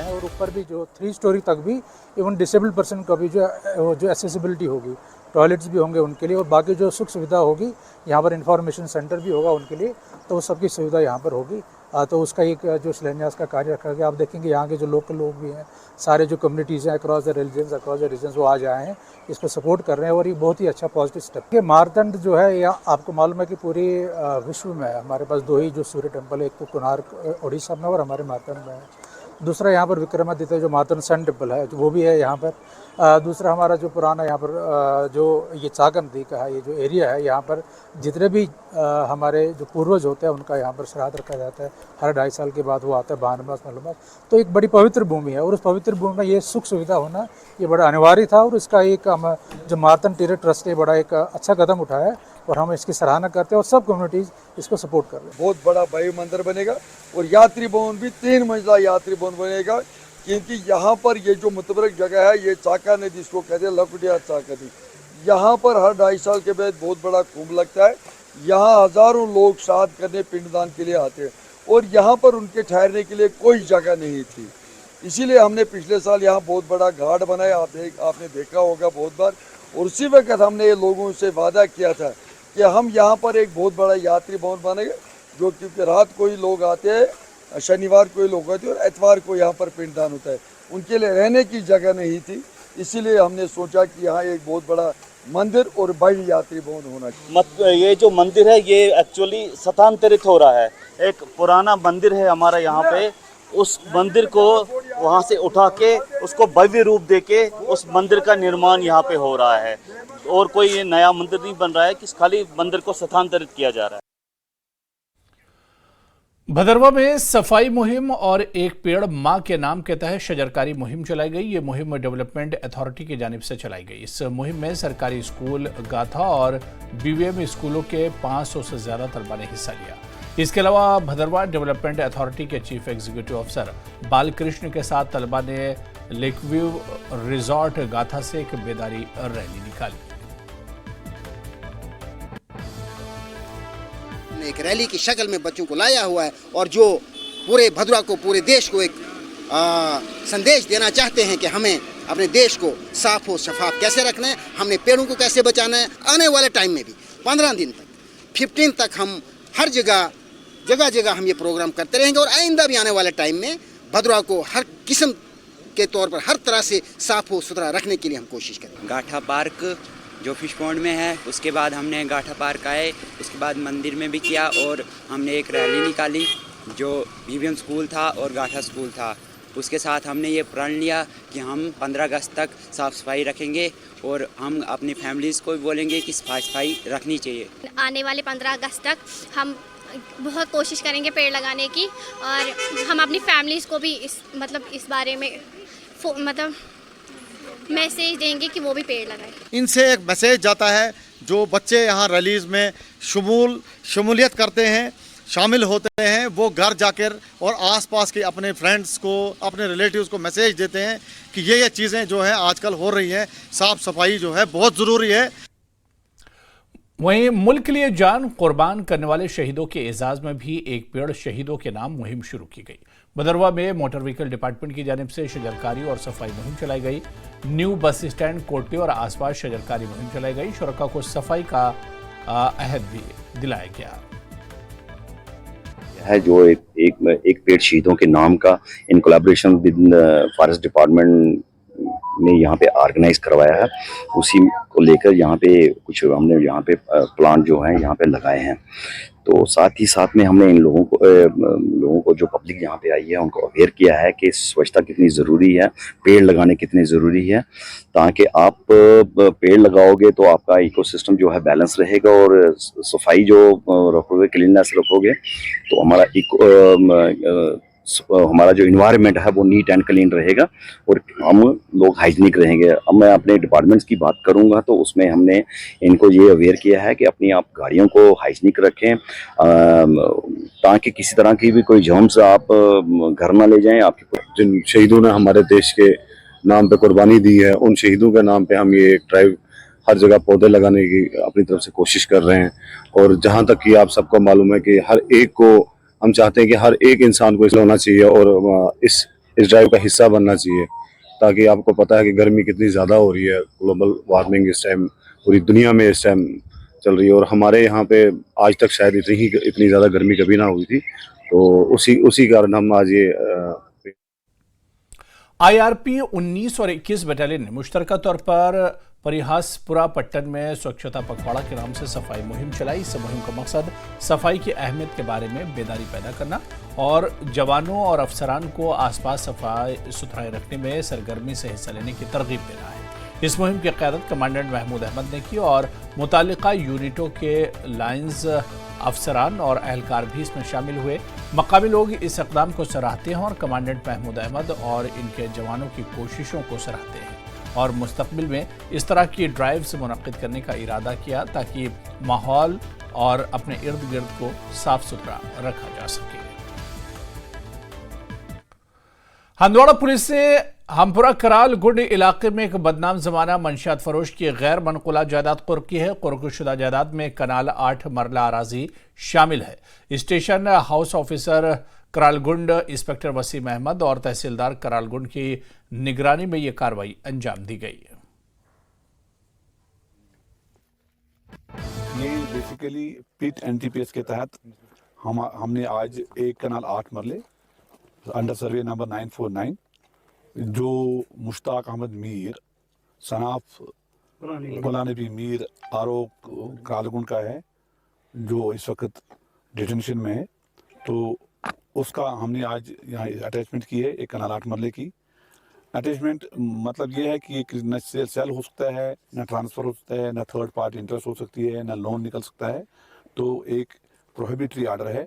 और ऊपर भी जो 3 स्टोरी तक भी इवन डिसेबल्ड पर्सन का भी जो एसेसिबिलिटी होगी, टॉयलेट्स भी होंगे उनके लिए, और बाकी जो सुख सुविधा होगी यहाँ पर इंफॉर्मेशन सेंटर भी होगा उनके लिए, तो वो सबकी सुविधा यहाँ पर होगी। तो उसका एक जो शिलान्यास का कार्य रखा गया। आप देखेंगे यहाँ के जो लोकल लोग भी हैं, सारे जो कम्युनिटीज़ हैं across the religions, across the regions, वो आज आए हैं, इसको सपोर्ट कर रहे हैं और ये बहुत ही अच्छा पॉजिटिव स्टेप है। मारतंड जो है या आपको मालूम है कि पूरी विश्व में हमारे पास दो ही जो सूर्य टेम्पल है, एक तो कोणार्क उड़ीसा में और हमारे मारतंड में है। दूसरा यहाँ पर विक्रमादित्य जो मारतंड सन टेम्पल है वो भी है यहाँ पर। दूसरा हमारा जो पुराना यहाँ पर जो ये चाका नदी का है, ये जो एरिया है, यहाँ पर जितने भी हमारे जो पूर्वज होते हैं उनका यहाँ पर श्राद्ध रखा जाता है। हर 2.5 साल के बाद वो आता है बानमास मलमास। तो एक बड़ी पवित्र भूमि है और उस पवित्र भूमि में ये सुख सुविधा होना ये बड़ा अनिवार्य था और इसका एक हम जो मारतंड तीर्थ ट्रस्ट ने बड़ा एक अच्छा कदम उठाया है और हम इसकी सराहना करते हैं और सब कम्युनिटीज़ इसको सपोर्ट कर रहे हैं। बहुत बड़ा भव्य मंदिर बनेगा और यात्री भवन भी 3 मंजिला यात्री भवन बनेगा, क्योंकि यहाँ पर ये जो मुतबरक जगह है, ये चाका नदी इसको कहते हैं, लकुटिया चाका नदी। यहाँ पर हर 2.5 साल के बाद बहुत बड़ा कुंभ लगता है। यहाँ हज़ारों लोग श्राद्ध करने पिंडदान के लिए आते हैं और यहाँ पर उनके ठहरने के लिए कोई जगह नहीं थी, इसीलिए हमने पिछले साल यहाँ बहुत बड़ा घाट बनाया। आपने देखा होगा बहुत बार। और उसी वक्त हमने ये लोगों से वादा किया था कि हम यहाँ पर एक बहुत बड़ा यात्री भवन बनेगा, जो क्योंकि रात को ही लोग आते हैं, शनिवार को ही लोग आते हैं और एतवार को यहाँ पर पिंडदान होता है, उनके लिए रहने की जगह नहीं थी, इसीलिए हमने सोचा कि यहाँ एक बहुत बड़ा मंदिर और बड़ी यात्री भवन होना चाहिए। ये जो मंदिर है ये एक्चुअली स्थानांतरित हो रहा है। एक पुराना मंदिर है हमारा यहाँ पे, उस मंदिर को वहाँ से उठा के उसको भव्य रूप देके उस मंदिर का निर्माण यहाँ पे हो रहा है और कोई ये नया मंदिर नहीं बन रहा है कि खाली मंदिर को स्थानांतरित किया जा रहा है। भदरवा में सफाई मुहिम और एक पेड़ मां के नाम के तहत शजरकारी मुहिम चलाई गई। ये मुहिम डेवलपमेंट अथॉरिटी की जानिब से चलाई गई। इस मुहिम में सरकारी स्कूल गाथा और बीवीएम स्कूलों के 500 से ज्यादा तलबा ने हिस्सा लिया। इसके अलावा भदरवा डेवलपमेंट अथॉरिटी के चीफ एग्जीक्यूटिव अफसर बालकृष्ण के साथ तलबा ने लेकव्यू रिजॉर्ट गाथा से एक बेदारी रैली निकाली। एक रैली की शक्ल में बच्चों को लाया हुआ है और जो पूरे भदरवा को, पूरे देश को एक संदेश देना चाहते हैं कि हमें अपने देश को साफ और शफाफ कैसे रखना है, हमने पेड़ों को कैसे बचाना है। आने वाले टाइम में भी 15 दिन तक 15 तक हम हर जगह हम ये प्रोग्राम करते रहेंगे और आइंदा भी आने वाले टाइम में भदरवा को हर किस्म के तौर पर हर तरह से साफ और सुथरा रखने के लिए हम कोशिश करेंगे। गाठा पार्क जो फिश पॉन्ड में है, उसके बाद हमने गाठा पार्क आए, उसके बाद मंदिर में भी किया और हमने एक रैली निकाली जो बीवीएम स्कूल था और गाठा स्कूल था। उसके साथ हमने ये प्रण लिया कि हम 15 अगस्त तक साफ़ सफाई रखेंगे और हम अपनी फैमिलीज़ को भी बोलेंगे कि सफाई रखनी चाहिए। आने वाले 15 अगस्त तक हम बहुत कोशिश करेंगे पेड़ लगाने की और हम अपनी फैमिलीज़ को भी इस बारे में मैसेज देंगे कि वो भी पेड़ लगाएं। इनसे एक मैसेज जाता है, जो बच्चे यहाँ रैलीज में शमूलियत करते हैं, शामिल होते हैं, वो घर जाकर और आसपास के अपने फ्रेंड्स को, अपने रिलेटिव्स को मैसेज देते हैं कि ये चीज़ें जो है आजकल हो रही हैं, साफ सफाई जो है बहुत ज़रूरी है। वहीं मुल्क के लिए जान कुर्बान करने वाले शहीदों के एजाज में भी एक पेड़ शहीदों के नाम मुहिम शुरू की गई। भदरवा में मोटर व्हीकल डिपार्टमेंट की जानिब से शजरकारी और सफाई मुहिम चलाई गई। न्यू बस स्टैंड, कोटे और आसपास शजरकारी मुहिम चलाई गई। शुरका को सफाई का अहद भी दिलाया गया है। जो एक पेड़ शहीदों के नाम का in collaboration with forest department ने यहाँ पे ऑर्गेनाइज करवाया है, उसी को लेकर यहाँ पे कुछ हमने यहाँ पे प्लांट जो है यहाँ पे लगाए हैं। तो साथ ही साथ में हमने इन लोगों को जो पब्लिक यहाँ पे आई है उनको अवेयर किया है कि स्वच्छता कितनी ज़रूरी है, पेड़ लगाने कितने ज़रूरी है, ताकि आप पेड़ लगाओगे तो आपका इकोसिस्टम जो है बैलेंस रहेगा और सफाई जो रखोगे, क्लीननेस रखोगे तो हमारा जो इन्वायरमेंट है वो नीट एंड क्लीन रहेगा और हम लोग हाइजीनिक रहेंगे। अब मैं अपने डिपार्टमेंट्स की बात करूंगा तो उसमें हमने इनको ये अवेयर किया है कि अपनी आप गाड़ियों को हाइजीनिक रखें ताकि किसी तरह की भी कोई जर्म्स आप घर ना ले जाएं। आपके जिन शहीदों ने हमारे देश के नाम पे कुर्बानी दी है, उन शहीदों के नाम पे हम ये एक ड्राइव हर जगह पौधे लगाने की अपनी तरफ से कोशिश कर रहे हैं। और जहाँ तक कि आप सबको मालूम है कि हर एक को हम चाहते हैं कि हर एक इंसान को इसमें होना चाहिए और इस ड्राइव का हिस्सा बनना चाहिए, ताकि आपको पता है कि गर्मी कितनी ज़्यादा हो रही है, ग्लोबल वार्मिंग इस टाइम पूरी दुनिया में इस टाइम चल रही है। और हमारे यहाँ पे आज तक शायद इतनी ज़्यादा गर्मी कभी ना हुई थी, तो उसी कारण हम आज ये IRP 19 और 21 बटालियन ने मुश्तरका तौर पर परिहासपुरा पट्टन में स्वच्छता पखवाड़ा के नाम से सफाई मुहिम चलाई। इस मुहिम का मकसद सफाई की अहमियत के बारे में बेदारी पैदा करना और जवानों और अफसरान को आसपास सफाई सुथराई रखने में सरगर्मी से हिस्सा लेने की तरगीब देना है। इस मुहिम की क़यादत कमांडेंट महमूद अहमद ने की और मुतालिका यूनिटों के लाइंस अफसरान और अहलकार भी इसमें शामिल हुए। मकामी लोग इस इक़दाम को सराहते हैं और कमांडेंट महमूद अहमद और इनके जवानों की कोशिशों को सराहते हैं और मुस्तकबिल में इस तरह की ड्राइव्स मुनक्किद करने का इरादा किया ताकि माहौल और अपने इर्द गिर्द को साफ सुथरा रखा जा सके। हंदवाड़ा पुलिस ने हमपुरा कराल गुड इलाके में एक बदनाम जमाना मंशियात फरोश की गैर मनकुला जायदाद कुर्क की है। कुर्कशुदा जायदाद में कनाल 8 मरला अराजी शामिल है। Station house officer Karalgund inspector Waseem Ahmed और तहसीलदार करालगुंड की निगरानी में यह कार्रवाई अंजाम दी गई है। ये बेसिकली पिट NTPS के तहत हमने आज एक कनाल 8 मरले अंडर सर्वे नंबर 949 जो मुश्ताक अहमद मीर सनाफ गुलानबी मीर आरोप करालगुंड का है, जो इस वक्त डिटेंशन में है, तो उसका हमने आज यहाँ अटैचमेंट की है एक कनाल 8 मरले की। अटैचमेंट मतलब ये है कि एक न सेल हो सकता है, न ट्रांसफ़र हो सकता है, न थर्ड पार्टी इंटरेस्ट हो सकती है, न लोन निकल सकता है, तो एक प्रोहिबिटरी आर्डर है।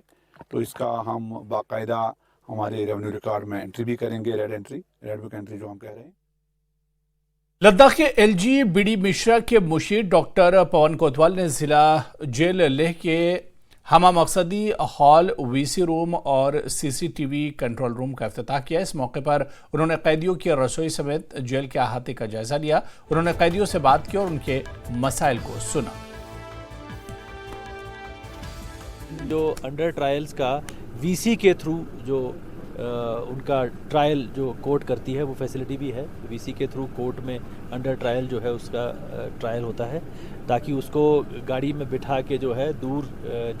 तो इसका हम बाकायदा हमारे रेवेन्यू रिकॉर्ड में एंट्री भी करेंगे, रेड बुक एंट्री जो हम कह रहे हैं। लद्दाख के LG BD मिश्रा के मुशीर डॉक्टर पवन कोतवाल ने जिला जेल लेह के हमा मकसदी हॉल, VC रूम और CCTV कंट्रोल रूम का इफ्तिताह किया। इस मौके पर उन्होंने कैदियों की रसोई समेत जेल के अहाते का जायजा लिया। उन्होंने कैदियों से बात की और उनके मसाइल को सुना। जो अंडर ट्रायल्स का VC के थ्रू जो उनका ट्रायल जो कोर्ट करती है वो फैसिलिटी भी है। VC के थ्रू कोर्ट में अंडर ट्रायल जो है उसका ट्रायल होता है, ताकि उसको गाड़ी में बिठा के जो है दूर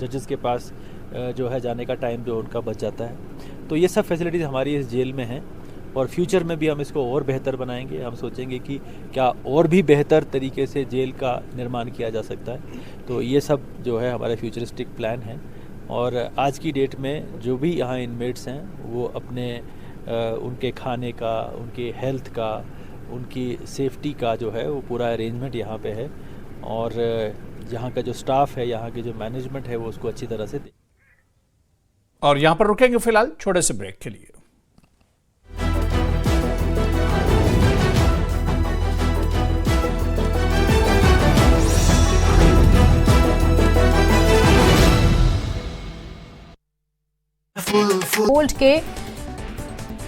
जजेस के पास जो है जाने का टाइम जो उनका बच जाता है। तो ये सब फैसिलिटीज़ हमारी इस जेल में हैं और फ्यूचर में भी हम इसको और बेहतर बनाएंगे। हम सोचेंगे कि क्या और भी बेहतर तरीके से जेल का निर्माण किया जा सकता है। तो ये सब जो है हमारे फ्यूचरिस्टिक प्लान हैं और आज की डेट में जो भी यहाँ इनमेट्स हैं वो अपने उनके खाने का, उनके हेल्थ का, उनकी सेफ्टी का जो है वो पूरा अरेंजमेंट यहाँ पे है और यहाँ का जो स्टाफ है, यहाँ की जो मैनेजमेंट है वो उसको अच्छी तरह से और यहाँ पर रुकेंगे फिलहाल छोटे से ब्रेक के लिए। गोल्ड के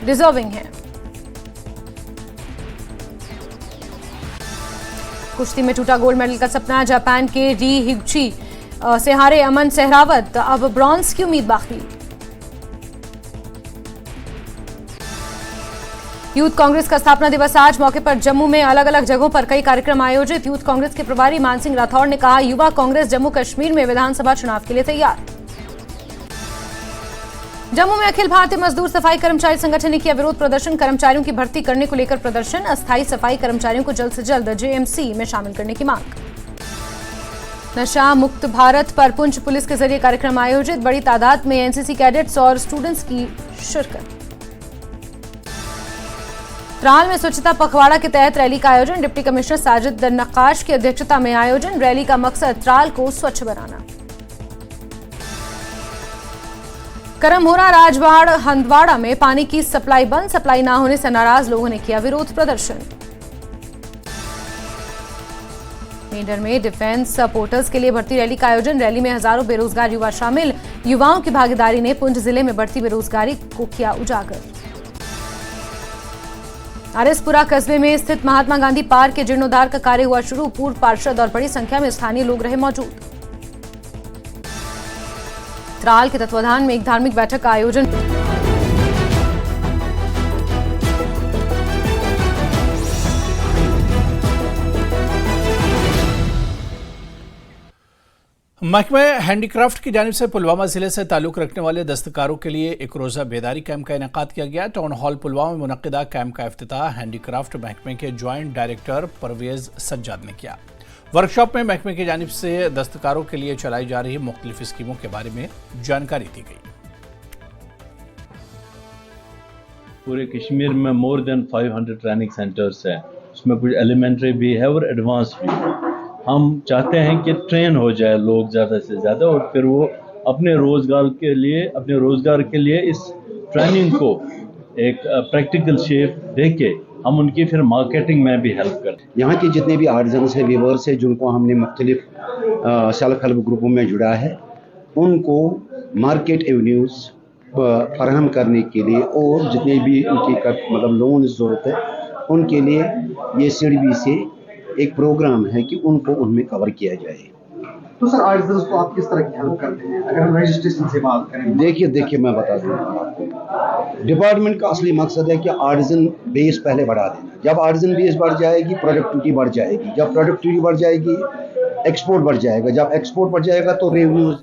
डिजर्विंग हैं। कुश्ती में टूटा गोल्ड मेडल का सपना, जापान के री हिगची से हारे अमन सहरावत, अब ब्रॉन्ज की उम्मीद बाकी। यूथ कांग्रेस का स्थापना दिवस आज, मौके पर जम्मू में अलग अलग जगहों पर कई कार्यक्रम आयोजित। यूथ कांग्रेस के प्रभारी मान सिंह राठौड़ ने कहा, युवा कांग्रेस जम्मू कश्मीर में विधानसभा चुनाव के लिए तैयार। जम्मू में अखिल भारतीय मजदूर सफाई कर्मचारी संगठन ने किया विरोध प्रदर्शन, कर्मचारियों की भर्ती करने को लेकर प्रदर्शन, अस्थायी सफाई कर्मचारियों को जल्द से जल्द JMC में शामिल करने की मांग। नशा मुक्त भारत पर पुंछ पुलिस के जरिए कार्यक्रम आयोजित, बड़ी तादाद में NCC कैडेट्स और स्टूडेंट्स की शिरकत। त्राल में स्वच्छता पखवाड़ा के तहत रैली का आयोजन, डिप्टी कमिश्नर साजिद नक्काश की अध्यक्षता में आयोजन, रैली का मकसद त्राल को स्वच्छ बनाना। करमहोरा राजवाड़ हंदवाड़ा में पानी की सप्लाई बंद, सप्लाई न होने से नाराज लोगों ने किया विरोध प्रदर्शन। मेंढर में डिफेंस पोर्टल्स के लिए भर्ती रैली का आयोजन, रैली में हजारों बेरोजगार युवा शामिल, युवाओं की भागीदारी ने पुंछ जिले में बढ़ती बेरोजगारी को किया उजागर। आरएसपुरा कस्बे में स्थित महात्मा गांधी पार्क के जीर्णोद्धार का कार्य हुआ शुरू, पूर्व पार्षद और बड़ी संख्या में स्थानीय लोग रहे मौजूद। त्राल के तत्वाधान में एक धार्मिक बैठक का आयोजन। महकमे हैंडीक्राफ्ट की जानिब से पुलवामा जिले से ताल्लुक रखने वाले दस्तकारों के लिए एक रोज़ा बेदारी कैंप का इनेकाद किया गया। टाउन हॉल पुलवामा में मुनक्किदा कैंप का इफ्तिताह हैंडीक्राफ्ट महकमे के ज्वाइंट डायरेक्टर परवेज सज्जाद ने किया। वर्कशॉप में महकमे की जानिब से दस्तकारों के लिए चलाई जा रही मुख्तलिफ स्कीमों के बारे में जानकारी दी गई। पूरे कश्मीर में मोर देन 500 ट्रेनिंग सेंटर्स हैं, उसमें कुछ एलिमेंट्री भी है और एडवांस भी। हम चाहते हैं कि ट्रेन हो जाए लोग ज़्यादा से ज़्यादा और फिर वो अपने रोज़गार के लिए इस ट्रेनिंग को एक प्रैक्टिकल शेप देके हम उनकी फिर मार्केटिंग में भी हेल्प करें। यहाँ के जितने भी आर्टिजन्स हैं, वीवर्स हैं, जिनको हमने मुख्तलिफ सेल्फ हेल्प ग्रुपों में जुड़ा है, उनको मार्केट एवेन्यूज़ फराहम करने के लिए और जितने भी उनकी लोन ज़रूरत है उनके लिए ये CDB से एक प्रोग्राम है कि उनको उनमें कवर किया जाए। तो सर आर्टिजन्स को आप किस तरह की हेल्प करते हैं? अगर हम रजिस्ट्रेशन से बात करें, देखिए मैं बता दूँ आपको, डिपार्टमेंट का असली मकसद है कि आर्टिजन बेस पहले बढ़ा देना। जब आर्टिजन बेस बढ़ जाएगी, प्रोडक्टिविटी बढ़ जाएगी। जब प्रोडक्टिविटी बढ़ जाएगी, एक्सपोर्ट बढ़ जाएगा। जब एक्सपोर्ट बढ़ जाएगा तो revenue.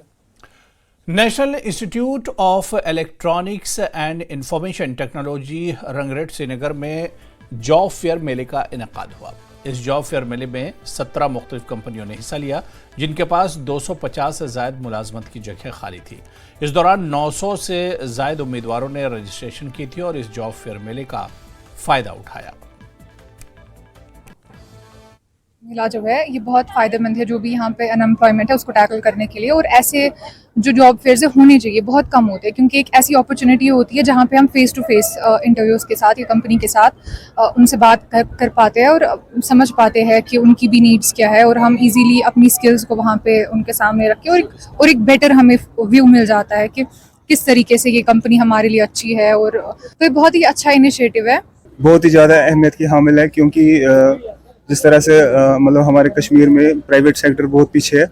National Institute of Electronics and Information Technology Rangreth Srinagar में जॉब फेयर मेले का इनेकाद हुआ। इस जॉब फेयर मेले में 17 मुख्तलिफ कंपनियों ने हिस्सा लिया, जिनके पास 250 से ज़ायद मुलाजमत की जगह खाली थी। इस दौरान 900 से ज़ायद उम्मीदवारों ने रजिस्ट्रेशन की थी और इस जॉब फेयर मेले का फ़ायदा उठाया। मेला जो है ये बहुत फ़ायदेमंद है, जो भी यहाँ पे अनएम्प्लॉयमेंट है उसको टैकल करने के लिए। और ऐसे जो जॉब फेयर्स होने चाहिए बहुत कम होते हैं, क्योंकि एक ऐसी अपॉर्चुनिटी होती है जहाँ पे हम फेस टू फेस इंटरव्यूज़ के साथ या कंपनी के साथ उनसे बात कर पाते हैं और समझ पाते हैं कि उनकी भी नीड्स क्या है, और हम इजीली अपनी स्किल्स को वहाँ पे उनके सामने रख के और एक बेटर हमें व्यू मिल जाता है कि किस तरीके से ये कंपनी हमारे लिए अच्छी है। और तो ये बहुत ही अच्छा इनिशिएटिव है, बहुत ही ज़्यादा अहमियत की हामिल है, क्योंकि जिस तरह से हमारे कश्मीर में प्राइवेट सेक्टर बहुत पीछे है,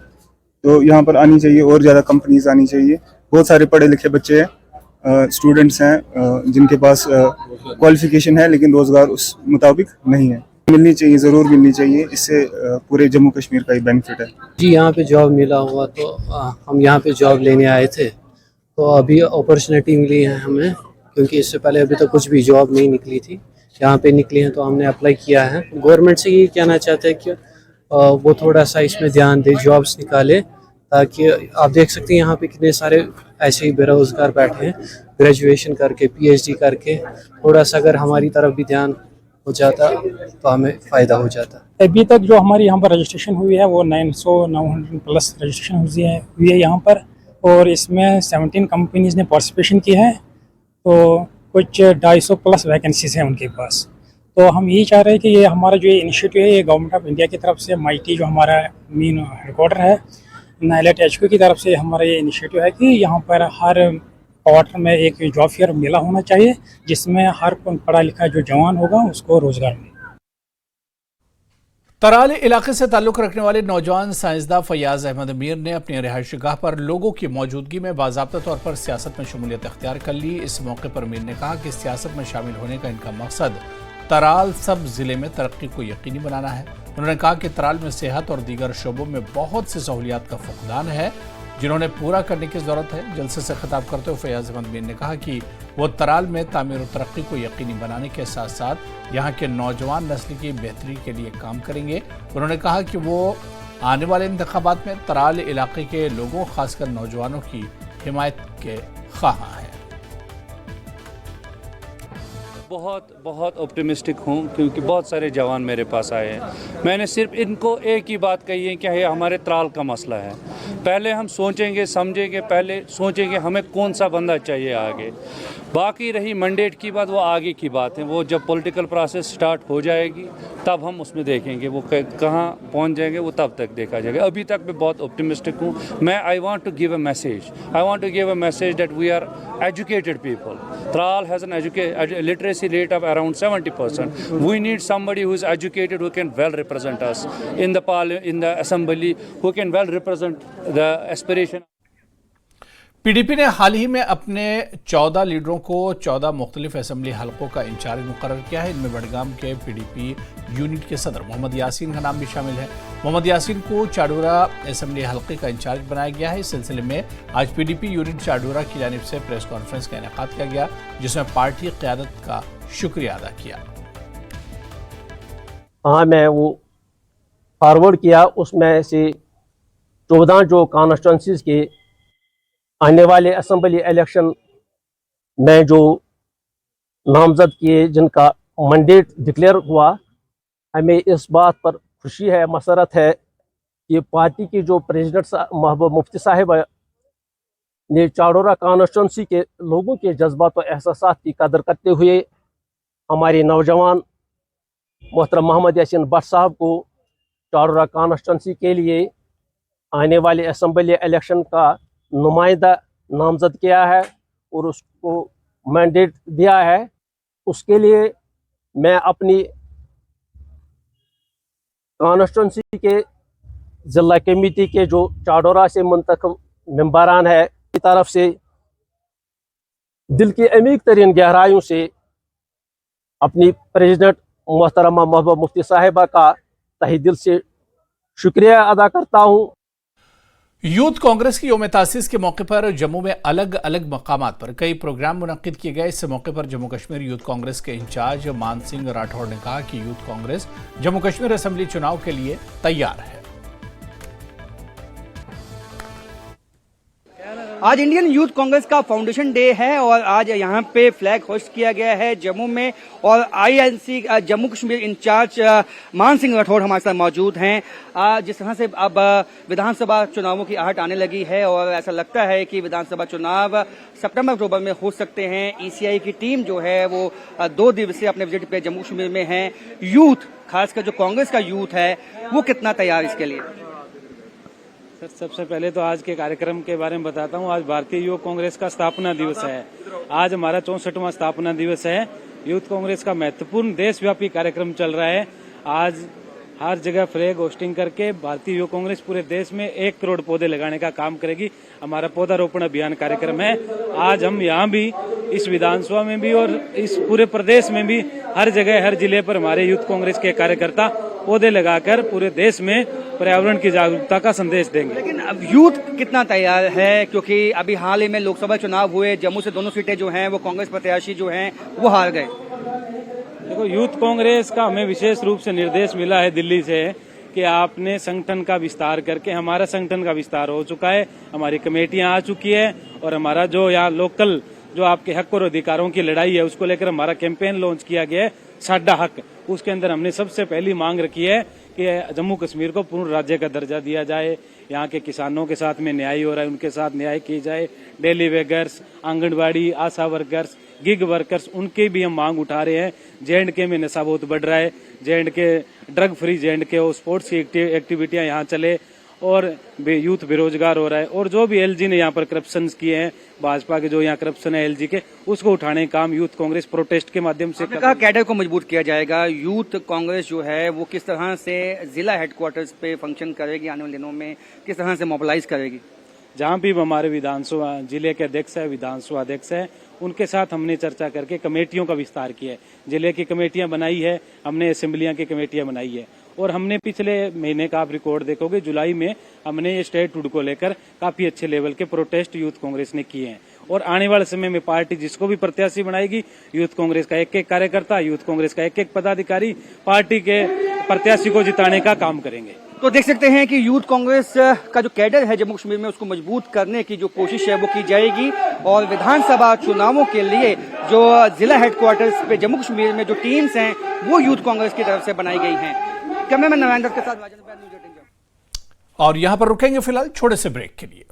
तो यहाँ पर आनी चाहिए और ज़्यादा कंपनीज आनी चाहिए। बहुत सारे पढ़े लिखे बच्चे हैं, स्टूडेंट्स हैं जिनके पास क्वालिफिकेशन है लेकिन रोज़गार उस मुताबिक नहीं है। मिलनी चाहिए, ज़रूर मिलनी चाहिए, इससे पूरे जम्मू कश्मीर का ही बेनिफिट है। जी यहाँ पे जॉब मिला हुआ तो हम यहाँ पे जॉब लेने आए थे, तो अभी अपॉर्चुनिटी मिली है हमें, क्योंकि इससे पहले अभी तक कुछ भी जॉब नहीं निकली थी। यहाँ पे निकली हैं तो हमने अप्लाई किया है। गवर्नमेंट से ये कहना चाहते हैं कि वो थोड़ा सा इसमें ध्यान दे, जॉब्स निकाले, ताकि आप देख सकते हैं यहाँ पे कितने सारे ऐसे ही बेरोजगार बैठे हैं ग्रेजुएशन करके, PhD करके। थोड़ा सा अगर हमारी तरफ भी ध्यान हो जाता तो हमें फ़ायदा हो जाता। अभी तक जो हमारी यहाँ पर रजिस्ट्रेशन हुई है वो 900 प्लस रजिस्ट्रेशन हुई है यहाँ पर, और इसमें 17 कंपनीज ने पार्टिसिपेशन की है, तो कुछ 250 प्लस वैकेंसीज हैं उनके पास। तो हम यही चाह रहे हैं कि ये हमारा जो इनिशिएटिव है ये गवर्नमेंट ऑफ इंडिया की तरफ से, MIT जो हमारा मेन हेडक्वार्टर है, NILET HQ की तरफ से हमारा ये इनिशिएटिव है कि यहाँ पर हर क्वार्टर में एक जॉब फेयर मेला होना चाहिए, जिसमें हर पढ़ा लिखा जो जवान होगा उसको रोजगार मिले। तराल इलाके से ताल्लुक रखने वाले नौजवान साइंसदान फैयाज अहमद मीर ने अपनी रिहायशी गाह पर लोगों की मौजूदगी में बाज़ाब्ता तौर पर सियासत में शमूलियत अख्तियार कर ली। इस मौके पर मीर ने कहा कि सियासत में शामिल होने का इनका मकसद तराल सब जिले में तरक्की को यकीनी बनाना है। उन्होंने कहा कि तराल में सेहत और दीगर शोबों में बहुत सी सहूलियात का फुकदान है, जिन्होंने पूरा करने की ज़रूरत है। जलसे से खिताब करते हुए फैयाज अहमद मीर ने कहा कि वो तराल में तामीर और तरक्की को यकीनी बनाने के साथ साथ यहाँ के नौजवान नस्ल की बेहतरी के लिए काम करेंगे। उन्होंने कहा कि वो आने वाले इंतखाबात में तराल इलाके के लोगों, खासकर नौजवानों की हिमायत के ख्वाह हैं। बहुत ऑप्टिमिस्टिक हूँ, क्योंकि बहुत सारे जवान मेरे पास आए हैं। मैंने सिर्फ इनको एक ही बात कही है कि ये हमारे तराल का मसला है। पहले हम सोचेंगे, समझेंगे, पहले सोचेंगे हमें कौन सा बंदा चाहिए आगे। बाकी रही मैंडेट की बात, वो आगे की बात है। वो जब पॉलिटिकल प्रोसेस स्टार्ट हो जाएगी तब हम उसमें देखेंगे वो कहाँ पहुँच जाएंगे, वो तब तक देखा जाएगा। अभी तक मैं बहुत ऑप्टिमिस्टिक हूँ। I want to give a message that we are educated people. Tral has an literacy rate of around 70%. We need somebody who is educated, who can well represent us in the assembly, who can well represent the aspiration. PDP ने हाल ही में अपने 14 लीडरों को 14 मुख्तलिफ असेंबली हलकों का इंचार्ज मुकर्रर किया है। इनमें बडगाम के पीडीपी यूनिट के सदर मोहम्मद यासीन का नाम भी शामिल है। मोहम्मद यासीन को चाडूरा असेंबली हलके का इंचार्ज बनाया गया है। इस सिलसिले में आज पीडीपी यूनिट चाडूरा की जानिब से प्रेस कॉन्फ्रेंस का इनेकाद किया गया, जिसमें पार्टी क़यादत का शुक्रिया अदा किया। हाँ, मैं वो फॉरवर्ड किया, उसमें से 14 जो कॉन्स्टिट्यूंसीज के आने वाले असेंबली इलेक्शन में जो नामजद किए, जिनका मैंडेट डिक्लेयर हुआ, हमें इस बात पर खुशी है, मसरत है कि पार्टी की जो प्रेसिडेंट महबूब मुफ्ती साहिब ने चाडोरा कॉन्स्टिट्यूंसी के लोगों के जज्बात और एहसासात की कदर करते हुए हमारे नौजवान मोहतरम मोहम्मद यासीन भट्ट साहब को चाडोरा कॉन्स्टिट्यूंसी के लिए आने वाले असेंबली इलेक्शन का नुमाइंदा नामजद किया है और उसको मैंडेट दिया है। उसके लिए मैं अपनी कॉन्स्टिट्यूंसी के जिला कमेटी के जो चाडोरा से मुंतखब मेंबरान है की तरफ से दिल की अमीक तरीन गहराइयों से अपनी प्रेसिडेंट मोहतरमा महबूब मुफ्ती साहिबा का तहे दिल से शुक्रिया अदा करता हूँ। यूथ कांग्रेस की यौम तासीस के मौके पर जम्मू में अलग अलग मकामात पर कई प्रोग्राम मुनक्किद किए गए। इस मौके पर जम्मू कश्मीर यूथ कांग्रेस के इंचार्ज मान सिंह राठौड़ ने कहा कि यूथ कांग्रेस जम्मू कश्मीर असेंबली चुनाव के लिए तैयार है। आज इंडियन यूथ कांग्रेस का फाउंडेशन डे है और आज यहाँ पे फ्लैग होस्ट किया गया है जम्मू में, और आईएनसी जम्मू कश्मीर इंचार्ज मान सिंह राठौड़ हमारे साथ मौजूद हैं। जिस तरह से अब विधानसभा चुनावों की आहट आने लगी है और ऐसा लगता है कि विधानसभा चुनाव सितंबर अक्टूबर में हो सकते हैं। ईसीआई की टीम जो है वो 2 दिवसीय अपने विजिट पे जम्मू कश्मीर में है। यूथ, खासकर जो कांग्रेस का यूथ है, वो कितना तैयार इसके लिए? सर, सबसे पहले तो आज के कार्यक्रम के बारे में बताता हूँ। आज भारतीय युवक कांग्रेस का स्थापना दिवस है। आज हमारा 64वां स्थापना दिवस है। यूथ कांग्रेस का महत्वपूर्ण देशव्यापी कार्यक्रम चल रहा है। आज हर जगह फ्लैग होस्टिंग करके भारतीय युवक कांग्रेस पूरे देश में 1 करोड़ पौधे लगाने का काम करेगी। हमारा पौधारोपण अभियान कार्यक्रम है। आज हम यहाँ भी, इस विधानसभा में भी और इस पूरे प्रदेश में भी, हर जगह हर जिले पर हमारे यूथ कांग्रेस के कार्यकर्ता पौधे लगाकर पूरे देश में पर्यावरण की जागरूकता का संदेश देंगे। लेकिन अब यूथ कितना तैयार है, क्योंकि अभी हाल ही में लोकसभा चुनाव हुए, जम्मू से दोनों सीटें जो हैं वो कांग्रेस प्रत्याशी जो हैं वो हार गए। देखो, यूथ कांग्रेस का हमें विशेष रूप से निर्देश मिला है दिल्ली से कि आपने संगठन का विस्तार करके, हमारा संगठन का विस्तार हो चुका है, हमारी कमेटियां आ चुकी है और हमारा जो यहाँ लोकल जो आपके हक और अधिकारों की लड़ाई है उसको लेकर हमारा कैंपेन लॉन्च किया गया है, साडा हक। उसके अंदर हमने सबसे पहली मांग रखी है कि जम्मू कश्मीर को पूर्ण राज्य का दर्जा दिया जाए। यहाँ के किसानों के साथ में न्याय हो रहा है, उनके साथ न्याय की जाए। डेली वेगर्स, आंगनबाड़ी, आशा वर्कर्स, गिग वर्कर्स, उनकी भी हम मांग उठा रहे हैं। J&K में नशा बहुत बढ़ रहा है। J&K ड्रग फ्री J&K हो, स्पोर्ट्स की एक्टिविटियां यहाँ चले और यूथ बेरोजगार हो रहा है। और जो भी एलजी ने यहाँ पर करप्शन किए हैं, भाजपा के जो यहाँ करप्शन है एलजी के, उसको उठाने का काम यूथ कांग्रेस प्रोटेस्ट के माध्यम से कहा। कैडर को मजबूत किया जाएगा। यूथ कांग्रेस जो है वो किस तरह से जिला हेडक्वार्टर्स पे फंक्शन करेगी, आने वाले दिनों में किस तरह से मोबिलाइज करेगी? जहाँ भी हमारे विधानसभा जिले के अध्यक्ष है, विधानसभा अध्यक्ष है, उनके साथ हमने चर्चा करके कमेटियों का विस्तार किया है। जिले की कमेटियां बनाई है, हमने असेंबलियां की कमेटियां बनाई है और हमने पिछले महीने का आप रिकॉर्ड देखोगे, जुलाई में हमने ये स्टेट हुड को लेकर काफी अच्छे लेवल के प्रोटेस्ट यूथ कांग्रेस ने किए हैं। और आने वाले समय में पार्टी जिसको भी प्रत्याशी बनाएगी, यूथ कांग्रेस का 1-1 कार्यकर्ता, यूथ कांग्रेस का 1-1 पदाधिकारी पार्टी के प्रत्याशी को जिताने का काम करेंगे। तो देख सकते हैं कि यूथ कांग्रेस का जो कैडर है जम्मू कश्मीर में, उसको मजबूत करने की जो कोशिश है वो की जाएगी और विधानसभा चुनावों के लिए जो जिला हेडक्वार्टर्स पे जम्मू कश्मीर में जो टीम्स हैं वो यूथ कांग्रेस की तरफ से बनाई गई हैं। कैमरामैन नारायण दत्त के साथ राजेंद्र बैन, न्यूज़ 18। और यहां पर रुकेंगे फिलहाल छोटे से ब्रेक के लिए।